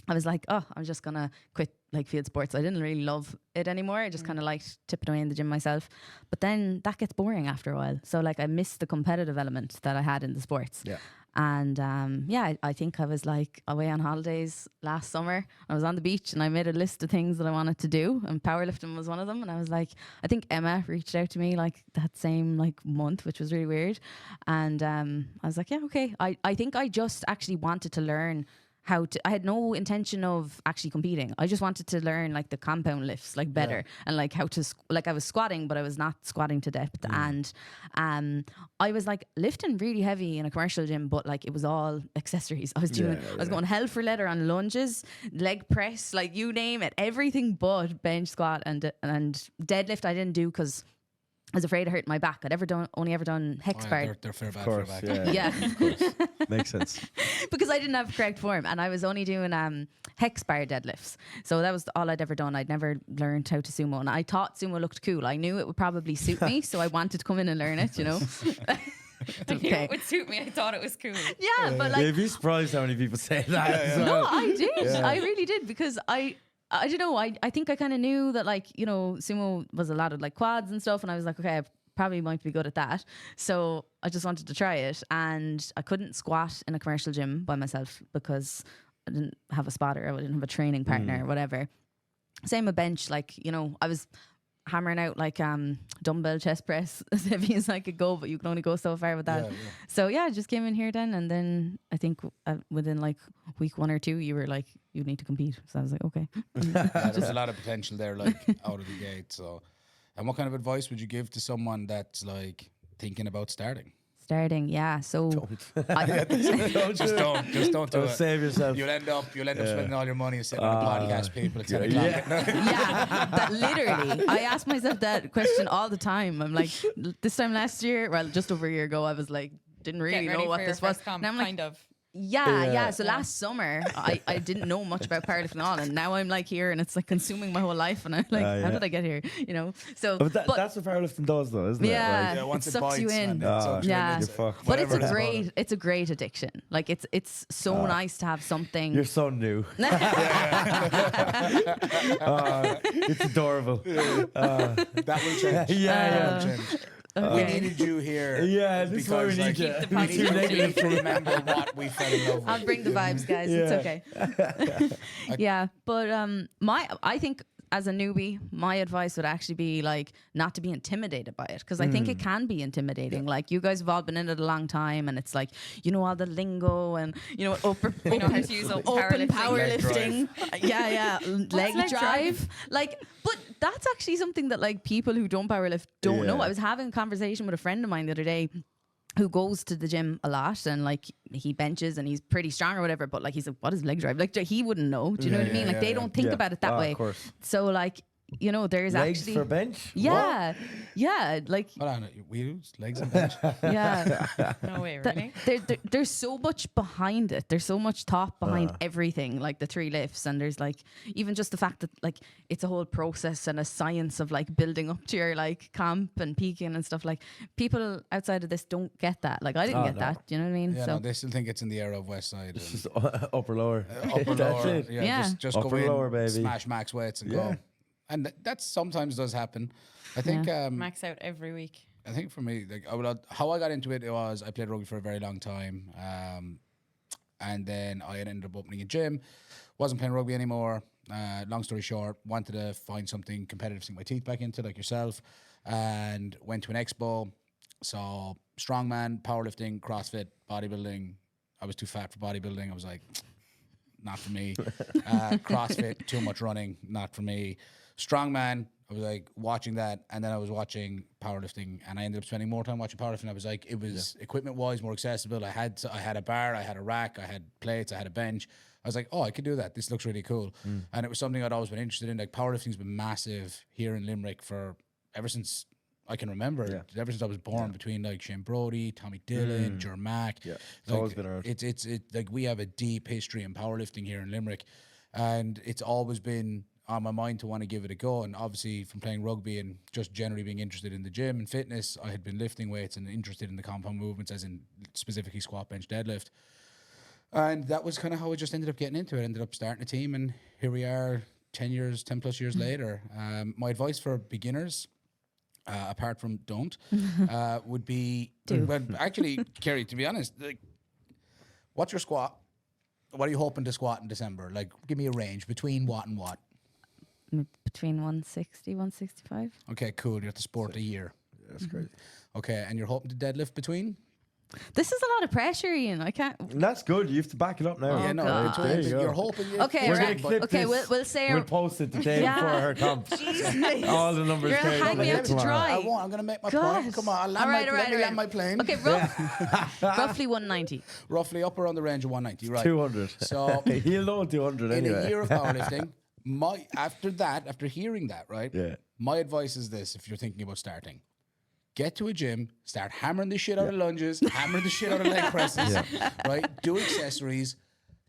I was like, oh, I'm just gonna quit like field sports. I didn't really love it anymore. I just kind of liked tipping away in the gym myself. But then that gets boring after a while. So like I missed the competitive element that I had in the sports. Yeah. And I think I was like away on holidays last summer. I was on the beach and I made a list of things that I wanted to do, and powerlifting was one of them. And I was like, I think Emma reached out to me like that same like month, which was really weird. And I was like, yeah, okay. I think I just actually wanted to learn how to. I had no intention of actually competing. I just wanted to learn like the compound lifts like better, and like how to like I was squatting, but I was not squatting to depth. And I was like lifting really heavy in a commercial gym, but like it was all accessories. I was doing I was going hell for leather on lunges, leg press, like you name it, everything but bench squat and deadlift I didn't do because I was afraid of hurting my back. I'd only ever done hex bar. They're fair bad Of for course, back. Yeah. Of course. Makes sense. Because I didn't have correct form, and I was only doing hex bar deadlifts. So that was all I'd ever done. I'd never learned how to sumo, and I thought sumo looked cool. I knew it would probably suit me, so I wanted to come in and learn it, you know. I knew it would suit me. I thought it was cool. Yeah, but like You'd be surprised how many people say that. as well. no, I did. I really did, because I don't know. I think I kind of knew that, like, you know, sumo was a lot of like quads and stuff, and I was like, okay, I probably might be good at that. So I just wanted to try it, and I couldn't squat in a commercial gym by myself because I didn't have a spotter, I didn't have a training partner or whatever. Same with bench, like, you know, I was hammering out like dumbbell chest press as heavy as I could go, but you can only go so far with that. So yeah, I just came in here then, and then I think within like week 1 or 2 you were like, you need to compete. So I was like, okay. There's a lot of potential there, like out of the gate. So, and what kind of advice would you give to someone that's like thinking about starting? Yeah. So Just don't do it. Save yourself. You'll end up spending all your money sitting on a podcast, people at 10 o'clock. yeah, that literally. I ask myself that question all the time. I'm like, this time last year, well, just over a year ago, I was like, didn't really Getting ready know what for this your was. first comp, And I'm like, kind of. Yeah. So last summer, I didn't know much about powerlifting at all, and now I'm like here, and it's like consuming my whole life, and I'm like, how did I get here? You know. So, But that's what powerlifting does, though, isn't yeah, it? Yeah, once it it sucks bites, you in. man, it sucks you in. Yeah. It's You're fucked. But it's whatever a great addiction. Like it's so nice to have something. You're so new. It's adorable. That will change. Yeah, That will change. We Okay. needed you here. Yeah, this is why we because, need like, you. Keep the we need positivity. you to remember what we fell in love with. I'll bring the vibes, guys. It's okay. Yeah, but I think as a newbie, my advice would actually be like not to be intimidated by it, because I think it can be intimidating. Like, you guys have all been in it a long time, and it's like, you know, all the lingo and, you know, We know how to use open powerlifting. Yeah, leg leg drive. Like, but that's actually something that like people who don't powerlift don't know. Yeah. I was having a conversation with a friend of mine the other day who goes to the gym a lot, and like he benches and he's pretty strong or whatever, but like he's like, what is leg drive? Like, he wouldn't know. Do you know what I mean? Like, they don't think about it that way. Of course. So like, you know, there's Legs actually for bench? yeah, like Hold on, wheels, legs, and bench. yeah. No way, That- really. there's so much behind it. There's so much thought behind everything, like the 3 lifts, and there's like even just the fact that like it's a whole process and a science of like building up to your like comp and peaking and stuff. Like, people outside of this don't get that. Like, I didn't get that. Do you know what I mean? Yeah, so no, they still think it's in the era of West Side. It's and just upper lower. upper That's lower. it. Yeah, just Upper go in, lower, baby. smash max weights and Yeah. go. And that sometimes does happen. I think Max out every week. I think for me, like how I got into it was I played rugby for a very long time. and then I had ended up opening a gym. Wasn't playing rugby anymore. Long story short, wanted to find something competitive to sink my teeth back into, like yourself, and went to an expo. Saw strongman, powerlifting, CrossFit, bodybuilding. I was too fat for bodybuilding. I was like, not for me. CrossFit, too much running, not for me. Strongman, I was like watching that, and then I was watching powerlifting, and I ended up spending more time watching powerlifting. I was like, it was equipment wise more accessible. I had a bar, I had a rack, I had plates, I had a bench. I was like, oh, I could do that. This looks really cool. And it was something I'd always been interested in. Like powerlifting's been massive here in Limerick for ever since I can remember. Ever since I was born, between like Shane Brody, Tommy Dillon, Jermac. Yeah, it's like, always been around. It's like we have a deep history in powerlifting here in Limerick, and it's always been on my mind to want to give it a go. And obviously from playing rugby and just generally being interested in the gym and fitness, I had been lifting weights and interested in the compound movements, as in specifically squat, bench, deadlift. And that was kind of how I just ended up getting into it. Ended up starting a team, and here we are 10 plus years later. My advice for beginners, apart from don't, would be, well, actually, Kerry, to be honest, like, what's your squat? What are you hoping to squat in December? Like, give me a range between what and what? Between 160, 165. Okay, cool. You're at the sport a year. Yeah, that's crazy. Okay, and you're hoping to deadlift between? This is a lot of pressure, Ian. I can't. And that's good. You have to back it up now. Yeah, no, God. There you go. you're hoping. Okay, We're right. gonna clip Okay, this. we'll say We'll post it the day before her comp. All the numbers. You're gonna Kerry hang me will out get to tomorrow. dry. I won't. I'm going to make my God. point. Come on, I'll land All right, my, all let right, me all land my right. plane. Okay, roughly 190. Roughly up around the range of 190, right? 200. So He'll know 200 in anyway. a year of powerlifting, after hearing that, right? Yeah. My advice is this: if you're thinking about starting, get to a gym, start hammering the shit out of lunges, hammering the shit out of leg presses, right? Do accessories,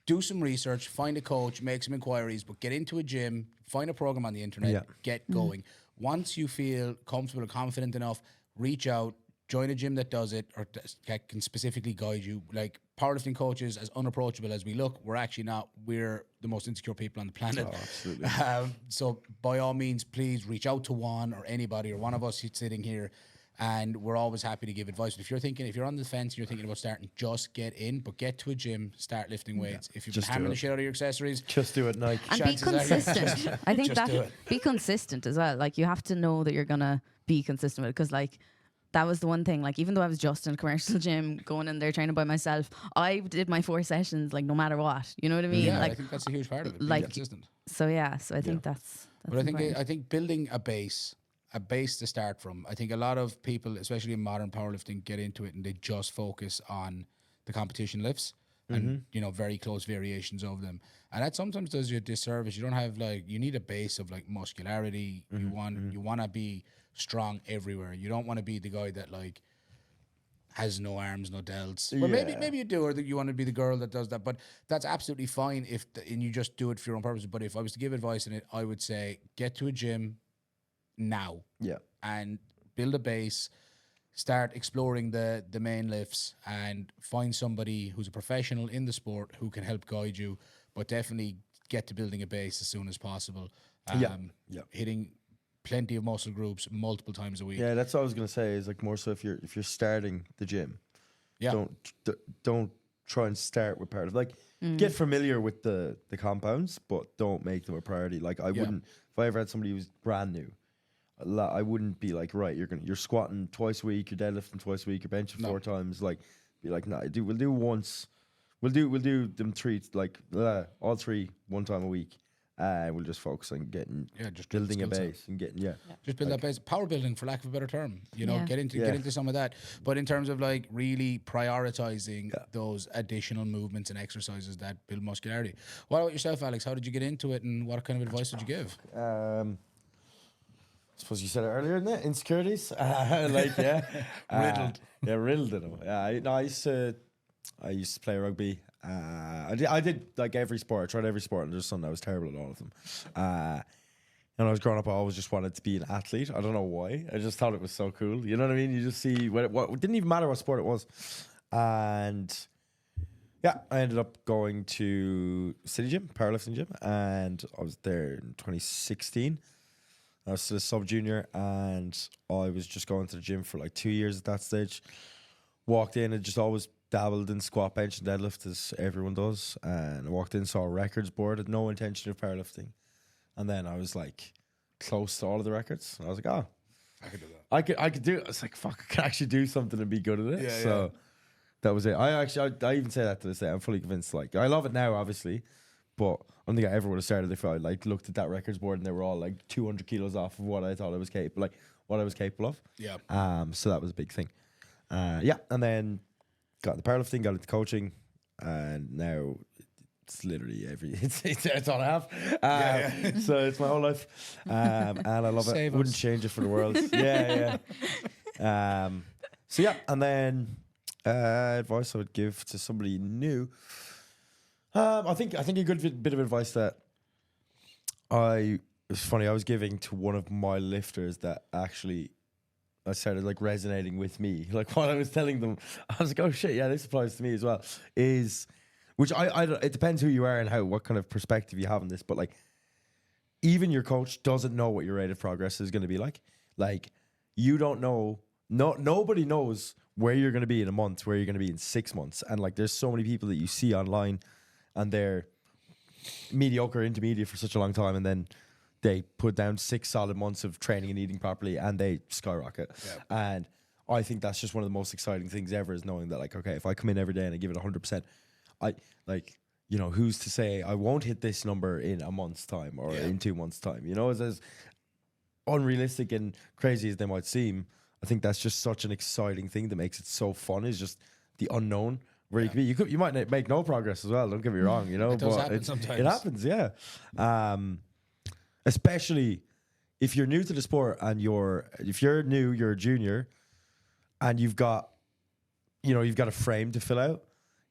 do some research, find a coach, make some inquiries, but get into a gym, find a program on the internet, get going. Once you feel comfortable or confident enough, reach out, join a gym that does it or that can specifically guide you. Like powerlifting coaches, as unapproachable as we look, we're actually not. We're the most insecure people on the planet. Oh, absolutely. So by all means, please reach out to one or anybody or one of us who's sitting here. And we're always happy to give advice. But if you're on the fence and you're thinking about starting, just get in, but get to a gym, start lifting weights. If you've been Just do hammering it. the shit out of your accessories, Just do it, Nike. And be chances are you're consistent. I think just do that it. be consistent as well. Like you have to know that you're gonna be consistent with it, because like that was the one thing. Like even though I was just in a commercial gym going in there training by myself, I did my 4 sessions like no matter what. You know what I mean? yeah, like I think that's a huge part of it. Being like- consistent. so yeah. So I think that's But I important. think building a base to start from. I think a lot of people, especially in modern powerlifting, get into it and they just focus on the competition lifts and very close variations of them, and that sometimes does you a disservice. You don't have you need a base of like muscularity. You want to be strong everywhere. You don't want to be the guy that has no arms, no delts. Well, maybe you do, or that you want to be the girl that does that. But that's absolutely fine and you just do it for your own purposes. But if I was to give advice in it, I would say get to a gym now Yeah. and build a base, start exploring the main lifts, and find somebody who's a professional in the sport who can help guide you. But definitely get to building a base as soon as possible. Yeah. Hitting plenty of muscle groups multiple times a week. Yeah, that's what I was gonna say. Is like more so if you're starting the gym, don't try and start with part of get familiar with the compounds, but don't make them a priority. Like I wouldn't, if I ever had somebody who's brand new, I wouldn't be like, right, you're squatting twice a week, you're deadlifting twice a week, you're benching 4 times. Like, be like, nah, we'll do once, we'll do them 3, all 3 1 time a week. We'll just focus on just building a skill set. base and getting Just build that base, power building, for lack of a better term. Get into some of that. But in terms of really prioritizing those additional movements and exercises that build muscularity. What about yourself, Alex? How did you get into it, and what kind of advice would you give? I suppose you said it earlier, isn't it? Insecurities, riddled. Yeah, riddled in them. Yeah, I used to play rugby. I did like every sport. I tried every sport, and there's something I was terrible at all of them. And when I was growing up, I always just wanted to be an athlete. I don't know why. I just thought it was so cool. You know what I mean? You just see what it didn't even matter what sport it was. And yeah, I ended up going to City Gym, powerlifting gym, and I was there in 2016. I was still a sub-junior, and I was just going to the gym for 2 years at that stage. Walked in and just always dabbled in squat, bench, and deadlift as everyone does. And I walked in, saw a records board, had no intention of powerlifting. And then I was like close to all of the records. And I was like, oh, I could do that. I could do it. I was like, fuck, I can actually do something and be good at it. Yeah, So that was it. I even say that to this day. I'm fully convinced. Like, I love it now, obviously, but I don't think I ever would have started if I like looked at that records board and they were all like 200 kilos off of what I thought I was capable, like what I was capable of. Yeah. So that was a big thing. Yeah, and then got into powerlifting, got into coaching, and now it's literally it's all I have. So it's my whole life, and I love Save it. Wouldn't us. change it for the world. Yeah. So yeah, and then advice I would give to somebody new. I think a good bit of advice that it's funny. I was giving to one of my lifters that actually I started like resonating with me. Like while I was telling them, I was like, oh shit, yeah, this applies to me as well. Which I don't, it depends who you are and what kind of perspective you have on this, but like even your coach doesn't know what your rate of progress is going to be like. Like you don't know, nobody knows where you're going to be in a month, where you're going to be in 6 months. And like there's so many people that you see online and they're mediocre intermediate for such a long time, and then they put down 6 solid months of training and eating properly and they skyrocket. Yeah. And I think that's just one of the most exciting things ever, is knowing that like, okay, if I come in every day and I give it 100%, I like, you know, who's to say I won't hit this number in a month's time or in 2 months' time? You know, as unrealistic and crazy as they might seem, I think that's just such an exciting thing that makes it so fun, is just the unknown. Where you might make no progress as well. Don't get me wrong, you know, it does happen sometimes. It happens, yeah. Especially if you're new to the sport and you're a junior, and you've got a frame to fill out.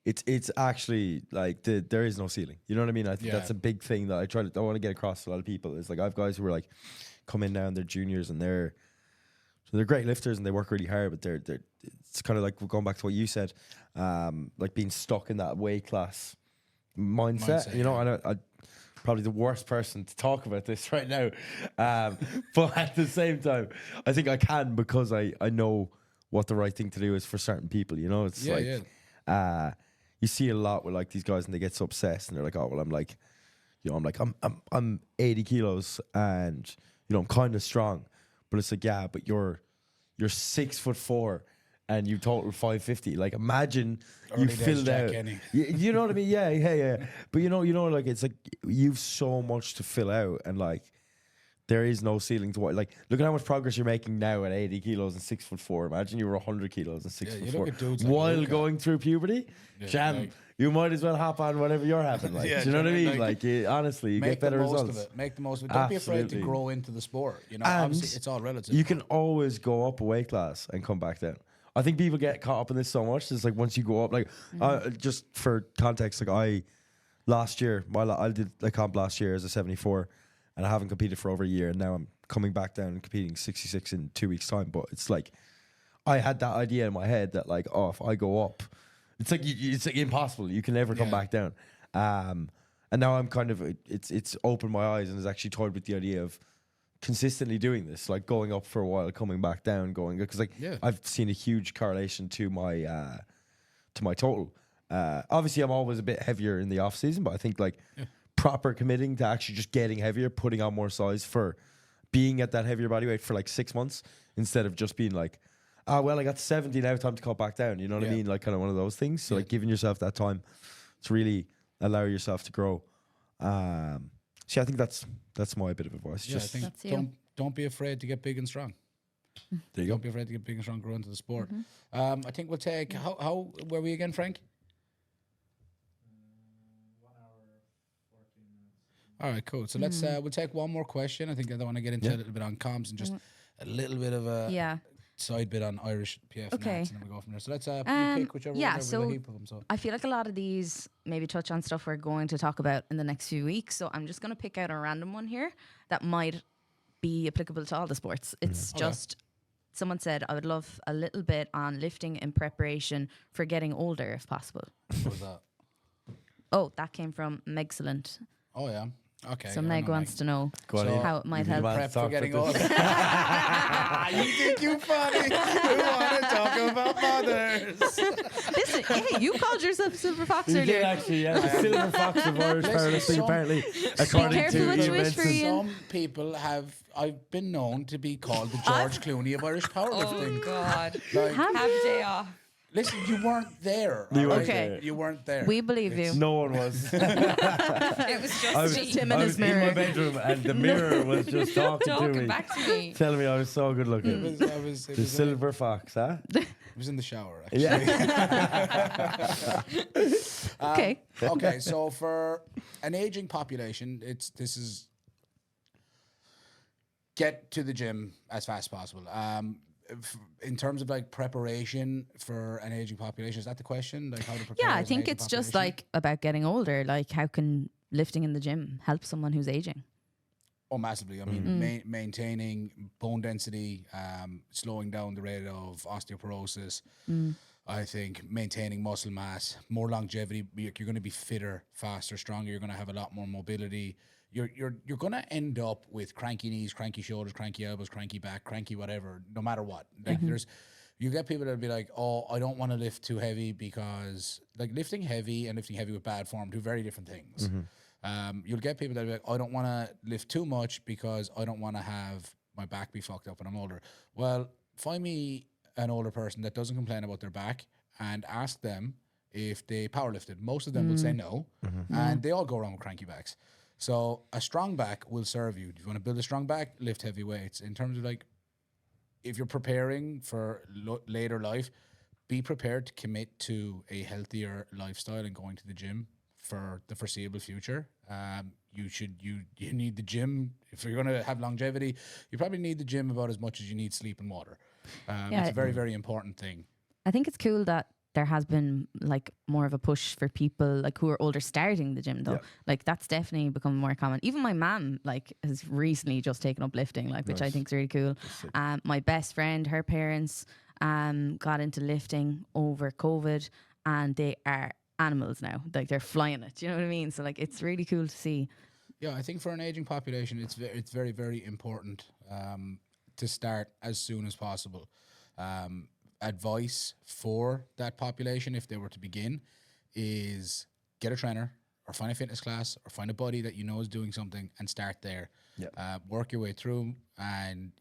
It's actually like there is no ceiling. You know what I mean? I think that's a big thing that I want to get across to a lot of people. Is like I have guys who are like come in now and they're juniors and they're great lifters and they work really hard, but they're it's kind of like going back to what you said, like being stuck in that weight class mindset. You know, I probably the worst person to talk about this right now, but at the same time, I think I can, because I know what the right thing to do is for certain people. You know, it's you see a lot with like these guys and they get so obsessed and they're like, oh well, I'm 80 kilos and you know I'm kind of strong, but it's like, yeah, but you're 6'4" and you total 550. Like imagine Early you days filled Jack out. Kenny. You know what I mean? Yeah. But you know, like it's like you've so much to fill out, and like there is no ceiling to what. Like look at how much progress you're making now at 80 kilos and 6'4". Imagine you were 100 kilos and 6'4" while going through puberty. Jam, you might as well hop on whatever you're having. Like, do you know what I mean? Like honestly, you get better results. Make the most of it. Don't be afraid to grow into the sport. You know, and obviously it's all relative. You can always go up a weight class and come back down. I think people get caught up in this so much. It's like once you go up, like just for context, like I did the comp last year as a 74, and I haven't competed for over a year, and now I'm coming back down and competing 66 in 2 weeks' time. But it's like I had that idea in my head that like, oh, if I go up, it's like impossible. You can never come back down. And now I'm kind of it's opened my eyes and has actually toyed with the idea of consistently doing this, like going up for a while, coming back down, because like I've seen a huge correlation to my total. Obviously, I'm always a bit heavier in the off season, but I think like proper committing to actually just getting heavier, putting on more size for being at that heavier body weight for like 6 months, instead of just being like, oh well, I got 70 now, time to cut back down. You know what I mean? Like kind of one of those things. So like giving yourself that time to really allow yourself to grow. So I think that's my bit of advice. Yeah, just I think don't be afraid to get big and strong. There you Don't go. be afraid to get big and strong, grow into the sport. I think we'll take how were we again, Frank? 1 hour, 14 minutes. All right, cool. So let's we'll take one more question. I think I want to get into a little bit on comms and just a little bit of a side bit on Irish PF Nats, and then we go from there. So let's you pick whichever one. There's a heap of them, so. I feel like a lot of these maybe touch on stuff we're going to talk about in the next few weeks. So I'm just going to pick out a random one here that might be applicable to all the sports. It's just someone said, I would love a little bit on lifting in preparation for getting older, if possible. What was that? Oh, that came from Megcellent. Oh yeah. Okay. So I Meg know wants to know Go on, So- Ian. how it might You help. want to Prep talk for getting about old. this? You think you funny? You want to talk about mothers? Listen, hey, you called yourself Silver Fox You did earlier. actually, yeah. The silver fox of Irish Listen, powerlifting, some- apparently, according careful to what you Ian wish for, Benson. Ian. Some people have. I've been known to be called the George Clooney of Irish Oh powerlifting. God. Like, Have Have you? day off. listen, you weren't there. You all weren't right? there. You weren't there. We believe you. No one was. It was I was, just him in I his was in my mirror. bedroom and the mirror was just talking to talking me, back to me. telling me I was so good It looking. was, it The was silver fox, huh? it was in the shower. Actually. Yeah. Okay. Okay, so for an aging population, this is get to the gym as fast as possible. In terms of like preparation for an aging population, is that the question? Like how to prepare? Yeah, I as an think aging it's just population? like about getting older. Like, how can lifting in the gym help someone who's aging? Oh, massively. I mean, maintaining bone density, slowing down the rate of osteoporosis. I think maintaining muscle mass, more longevity. You're going to be fitter, faster, stronger. You're going to have a lot more mobility. You're going to end up with cranky knees, cranky shoulders, cranky elbows, cranky back, cranky whatever. No matter what, like you get people that'll be like, oh, I don't want to lift too heavy because like lifting heavy and lifting heavy with bad form, two very different things. You'll get people that'll be like, I don't want to lift too much because I don't want to have my back be fucked up when I'm older. Well, find me an older person that doesn't complain about their back and ask them if they powerlifted. Most of them will say no, and they all go around with cranky backs. So a strong back will serve you. If you want to build a strong back, lift heavy weights. In terms of like, if you're preparing for later life, be prepared to commit to a healthier lifestyle and going to the gym for the foreseeable future. You need the gym. If you're going to have longevity, you probably need the gym about as much as you need sleep and water. Yeah. It's a very, very important thing. I think it's cool that there has been like more of a push for people like who are older starting the gym though. Yeah. Like that's definitely become more common. Even my mum like has recently just taken up lifting, like which I Nice. think is really cool. My best friend, her parents got into lifting over COVID and they are animals now. Like they're flying it. Do you know what I mean? So like it's really cool to see. Yeah, I think for an aging population, it's very, very important to start as soon as possible. Advice for that population, if they were to begin, is get a trainer or find a fitness class or find a buddy that you know is doing something and start there. Yeah. Work your way through and,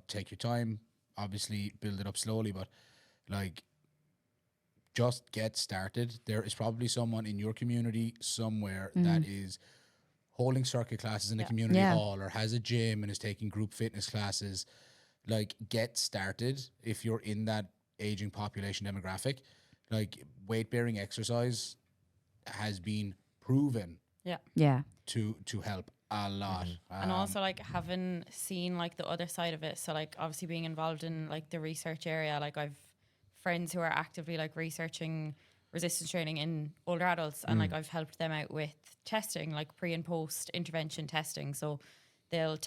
take your time. Obviously, build it up slowly, but like just get started. There is probably someone in your community somewhere that is holding circuit classes in a community Yeah. hall or has a gym and is taking group fitness classes. Like, get started if you're in that aging population demographic. Like, weight bearing exercise has been proven Yeah. to help a lot. And also like having seen like the other side of it. So like obviously being involved in like the research area, like I've friends who are actively like researching resistance training in older adults and like I've helped them out with testing, like pre and post intervention testing. So they'll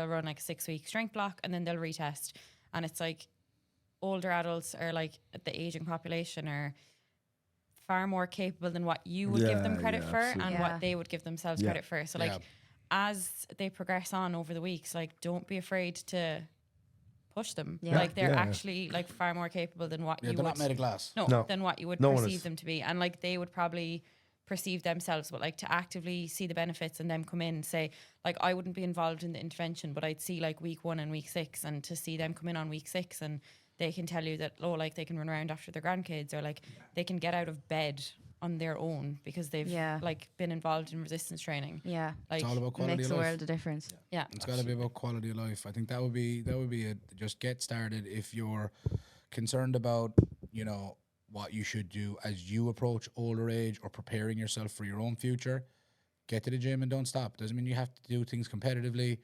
run like a 6-week strength block and then they'll retest. And it's like older adults are like the aging population are far more capable than what you would give them Yeah, credit yeah, for absolutely. and Yeah. what they would give themselves Yeah. credit for. So like Yeah. as they progress on over the weeks, like don't be afraid to push them. Yeah. Like they're Yeah. actually like far more capable than what Yeah, you they're would not made of glass. No. than what you would No one perceive is. them to be. And like they would probably perceive themselves, but like to actively see the benefits and them come in and say, like I wouldn't be involved in the intervention, but I'd see like week 1 and week 6 and to see them come in on week 6 and they can tell you that, like they can run around after their grandkids or like they can get out of bed on their own because they've Yeah. like been involved in resistance training. Yeah. Like It's all about It quality makes of a life. world of difference. yeah. It's got to be about quality of life. I think that would be it. Just get started if you're concerned about, what you should do as you approach older age or preparing yourself for your own future. Get to the gym and don't stop. Doesn't mean you have to do things competitively,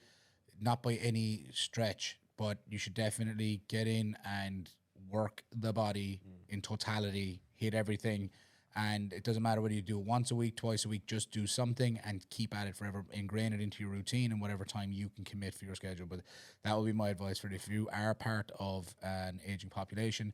not by any stretch, but you should definitely get in and work the body in totality, hit everything. And it doesn't matter whether you do it once a week, twice a week, just do something and keep at it forever. Ingrain it into your routine and whatever time you can commit for your schedule. But that would be my advice for it. If you are part of an aging population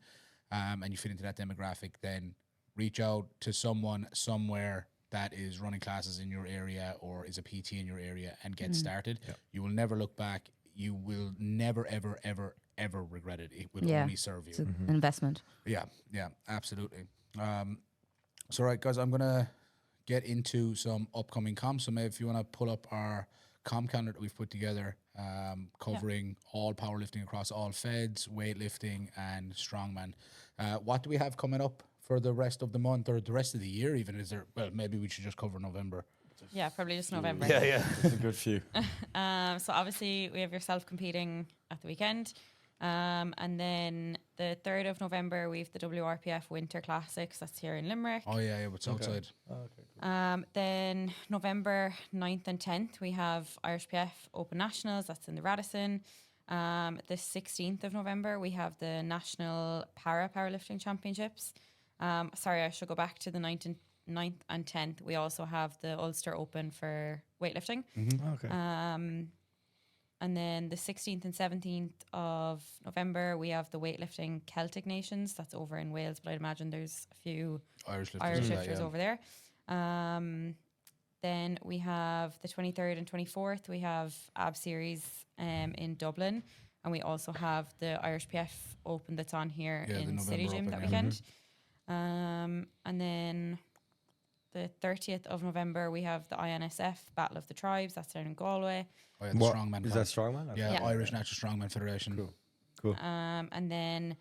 and you fit into that demographic, then reach out to someone somewhere that is running classes in your area or is a PT in your area and get started, you will never look back. You will never, ever, ever, ever regret it. It will only serve you. It's an investment. Yeah, absolutely. So, right, guys, I'm going to get into some upcoming comps. So maybe if you want to pull up our comp calendar that we've put together, covering all powerlifting across all feds, weightlifting, and strongman. What do we have coming up for the rest of the month or the rest of the year even? Is there, well, maybe we should just cover November. Yeah, probably just November. Yeah. It's a good few. So obviously we have yourself competing at the weekend. And then the 3rd of November, we have the WRPF Winter Classics. That's here in Limerick. Oh, yeah, it's outside. Then November 9th and 10th, we have Irish PF Open Nationals. That's in the Radisson. The 16th of November, we have the National Powerlifting Championships. Sorry, I should go back to the 9th and 10th. We also have the Ulster Open for weightlifting. Okay. And then the 16th and 17th of November, we have the weightlifting Celtic Nations. That's over in Wales, but I'd imagine there's a few Irish lifters over there. Then we have the 23rd and 24th, we have AB Series in Dublin. And we also have the Irish PF Open that's on here in City Gym that weekend. And then the 30th of November, we have the INSF Battle of the Tribes. That's down in Galway. Oh, yeah, the strongman. Is that Strongman? Yeah, Yeah. Irish Natural Strongman Federation. Cool. And then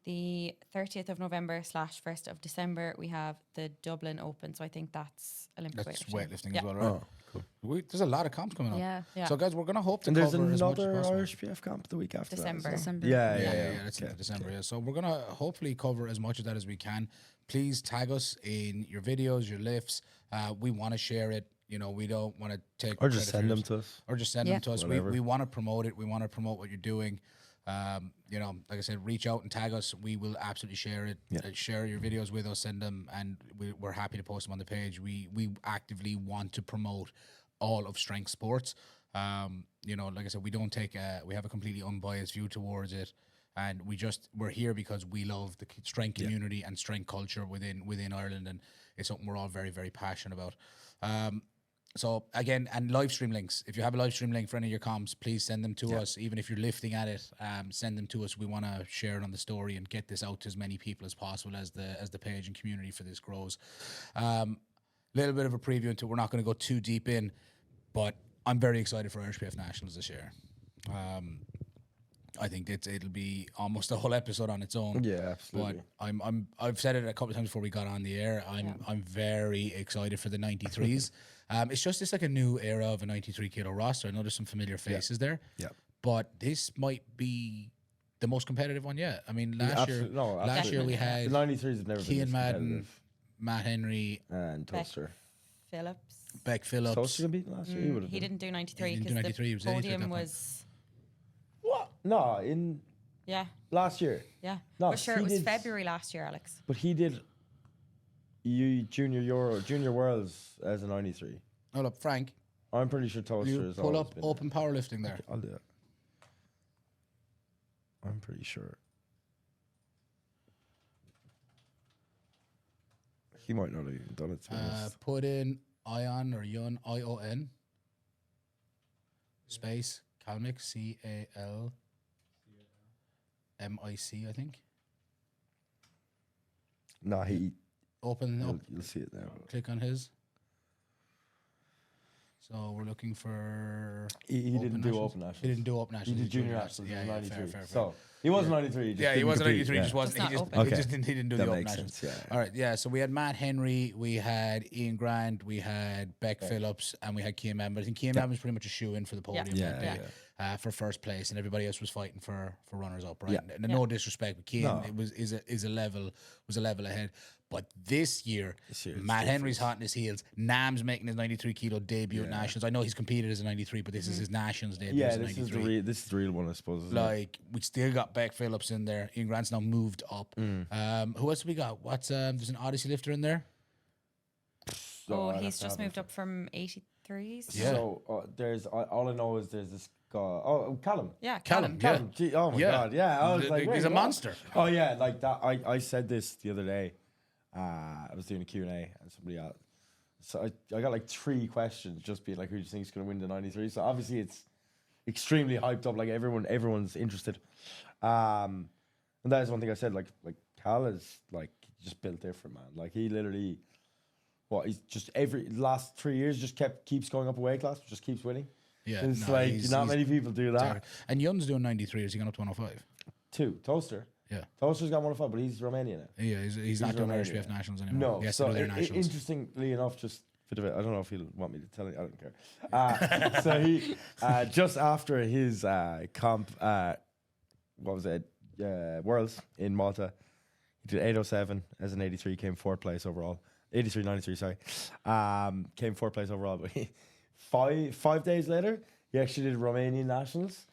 the 30th of November / 1st of December, we have the Dublin Open. So I think that's Olympic That's weightlifting. weightlifting as well, right? Oh, cool. There's a lot of comps coming up. Yeah. So, guys, we're going to hope to And there's cover as much as another possible. Irish PF camp the week after December. that. December. Yeah. That's in December. Yeah, so we're gonna hopefully cover as much of that as we can. Please tag us in your videos, your lifts. We want to share it. You know, we don't want to take Or just credit send for them yours. to us. Or just send Yeah. them to us. Whatever. We want to promote it. We want to promote what you're doing. You know, like I said, reach out and tag us. We will absolutely share it. Yeah. Share your videos with us. Send them, and we're happy to post them on the page. We actively want to promote all of strength sports. You know, like I said, we don't take we have a completely unbiased view towards it, and we're here because we love the strength community and strength culture within Ireland, and it's something we're all very, very passionate about. So again, and live stream links. If you have a live stream link for any of your comps, please send them to us. Even if you're lifting at it, send them to us. We want to share it on the story and get this out to as many people as possible as the page and community for this grows. Little bit of a preview into it. We're not going to go too deep in, but I'm very excited for Irish PF Nationals this year. I think it'll be almost a whole episode on its own. Yeah, absolutely. But I've said it a couple of times before we got on the air. I'm very excited for the 93s. It's like a new era of a 93 kilo roster. I know there's some familiar faces there. Yeah. But this might be the most competitive one yet. I mean, last year we The had 93s have never been Cian this Madden, competitive. Matt Henry, And Beck Toaster. Phillips. Beck Phillips. Toaster beat last year? He would have He been. didn't do 93 He didn't do because 93, he was the 83 at that podium point. was, What? No, in yeah, last year. yeah. No, But sure, he it was did- February last year, Alex. But he did Junior Worlds as a 93. Hold up, Frank. I'm pretty sure Toaster You has pull always up been open powerlifting there. I'll do it. I'm pretty sure. He might not have even done it, to be honest. Put in Ion or Yun, ION, space, Calmic, CALMIC, I think. Nah, Open up, you'll see it now. click on his. So we're looking for. He didn't do Open He Nationals. didn't do Open He Nationals. did Junior Nationals. Nationals in 93. Fair. So he was 93. He just Yeah, he didn't wasn't compete, 93. yeah. Just wasn't. That's He just. not He open. just didn't. He didn't do That the Open makes Nationals. sense, yeah. All right. Yeah. So we had Matt Henry, we had Ian Grant, we had Beck Phillips, and we had Kian Madden. But I think Kian Madden was pretty much a shoe in for the podium. Yeah, that day, yeah. for first place, and everybody else was fighting for runners up. Right. Yeah. And no disrespect, but Kian No. it was a level ahead. But this year, This year it's Matt different. Henry's hot in his heels. Nam's making his 93 kilo debut at Nationals. I know he's competed as a 93, but this is his Nationals debut Yeah, as a this 93. is the real one, I suppose. isn't it? Like, we still got Beck Phillips in there. Ian Grant's now moved up. Mm. Who else have we got? There's an Odyssey lifter in there. Oh, I'd have he's to just have moved it. up from 83s. Yeah. So there's all I know is there's this guy. Oh, Callum. Yeah, Callum, Callum. yeah. Gee, oh my Yeah. god, yeah. I was like, He's wait, a what? monster. Oh yeah, like that. I said this the other day. I was doing a Q&A and So I got like 3 questions, just being like, who do you think is going to win the 93? So obviously it's extremely hyped up. Like everyone's interested. And that is one thing I said. Like Cal is like just built different, man. Like he literally, he's just last 3 years just keeps going up a weight class, just keeps winning. Yeah, It's no, like he's not many people do that. terrible. And Yun's doing 93. Is he going up to 105? 2 Toaster. Yeah. Toaster's got 105, but he's Romanian now. Yeah, he's not doing Irish Romanian. BF nationals anymore. No, He has so to do their nationals. interestingly enough, just a bit of it. I don't know if he'll want me to tell you. I don't care. So he just after his comp, what was it? Worlds in Malta, he did 807 as an 83, came 4th place overall. 93, sorry. Came 4th place overall. But 5 days later, he actually did Romanian nationals.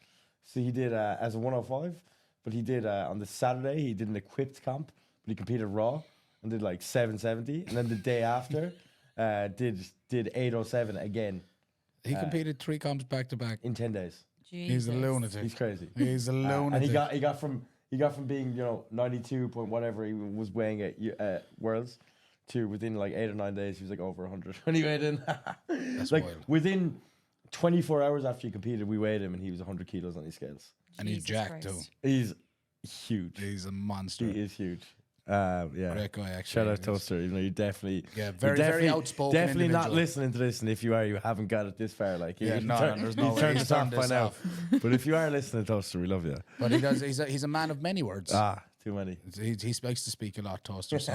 So he did as a 105. But he did on the Saturday, he did an equipped comp, but he competed raw and did like 770. And then the day after, did 807 again. He competed 3 comps back to back. In 10 days. He's a lunatic. He's crazy. He's a lunatic. And he got from being 92 point whatever he was weighing at Worlds to within like 8 or 9 days he was like over 100 when he weighed in. That's like wild. within 24 hours after he competed, we weighed him and he was 100 kilos on his scales. And he's Jesus jacked too. Christ. He's huge. He's a monster. He is huge. Yeah. Great guy, actually. Shout out He's- Toaster, even though you definitely very outspoken Definitely not individual. listening to this, and if you are, you haven't got it this far. Like Yeah, you no, turn- there's no you way. turn He's this off turned by this now. off. But if you are listening, Toaster, we love you. But he does. He's a man of many words. Too many. He speaks to speak a lot, Toaster. So,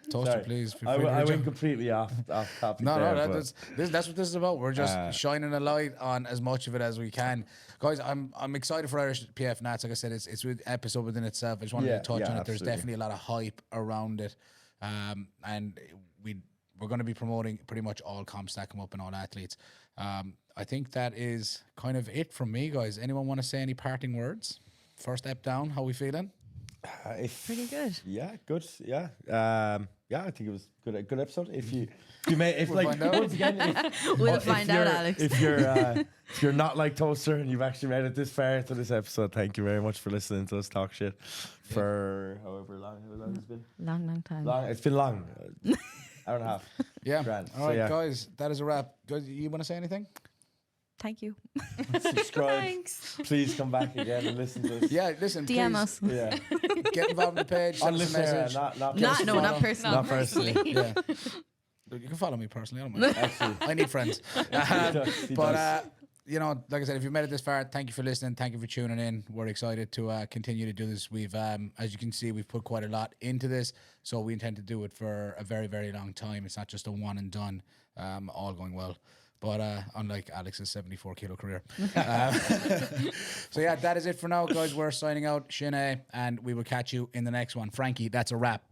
Toaster, Sorry. please. Feel I free to reach went out. completely off topic. No, there, but that's what this is about. We're just shining a light on as much of it as we can, guys. I'm excited for Irish PF Nats. Like I said, it's an episode within itself. I just wanted Yeah, to touch yeah, on it. There's absolutely. definitely a lot of hype around it, and we're going to be promoting pretty much all comps that come up and all athletes. I think that is kind of it from me, guys. Anyone want to say any parting words? First step down. How we feeling? Pretty good. Yeah, good. Yeah, I think it was a good episode. If you may, We'll find out. once again, We'll if find out, you're- Alex. If you're not like Toaster and you've actually made it this far into this episode, thank you very much for listening to us talk shit for however long it's been. Long time. It's been long, hour and a half. Yeah. Grand. All So, right, yeah. guys. That is a wrap. Guys, you want to say anything? Thank you. Subscribe. Thanks. Please come back again and listen to us. Yeah. Listen. DM please us. Yeah. Get involved in the page. Send On us a listener, message. not Not personal. Not personally. Yeah. You can follow me personally. I don't mind. Actually, I need friends. He But does. like I said, if you've made it this far, thank you for listening. Thank you for tuning in. We're excited to continue to do this. We've, as you can see, we've put quite a lot into this, so we intend to do it for a very, very long time. It's not just a one and done. All going well. But unlike Alex's 74 kilo career. So yeah, that is it for now, guys. We're signing out. Shine, and we will catch you in the next one. Frankie, that's a wrap.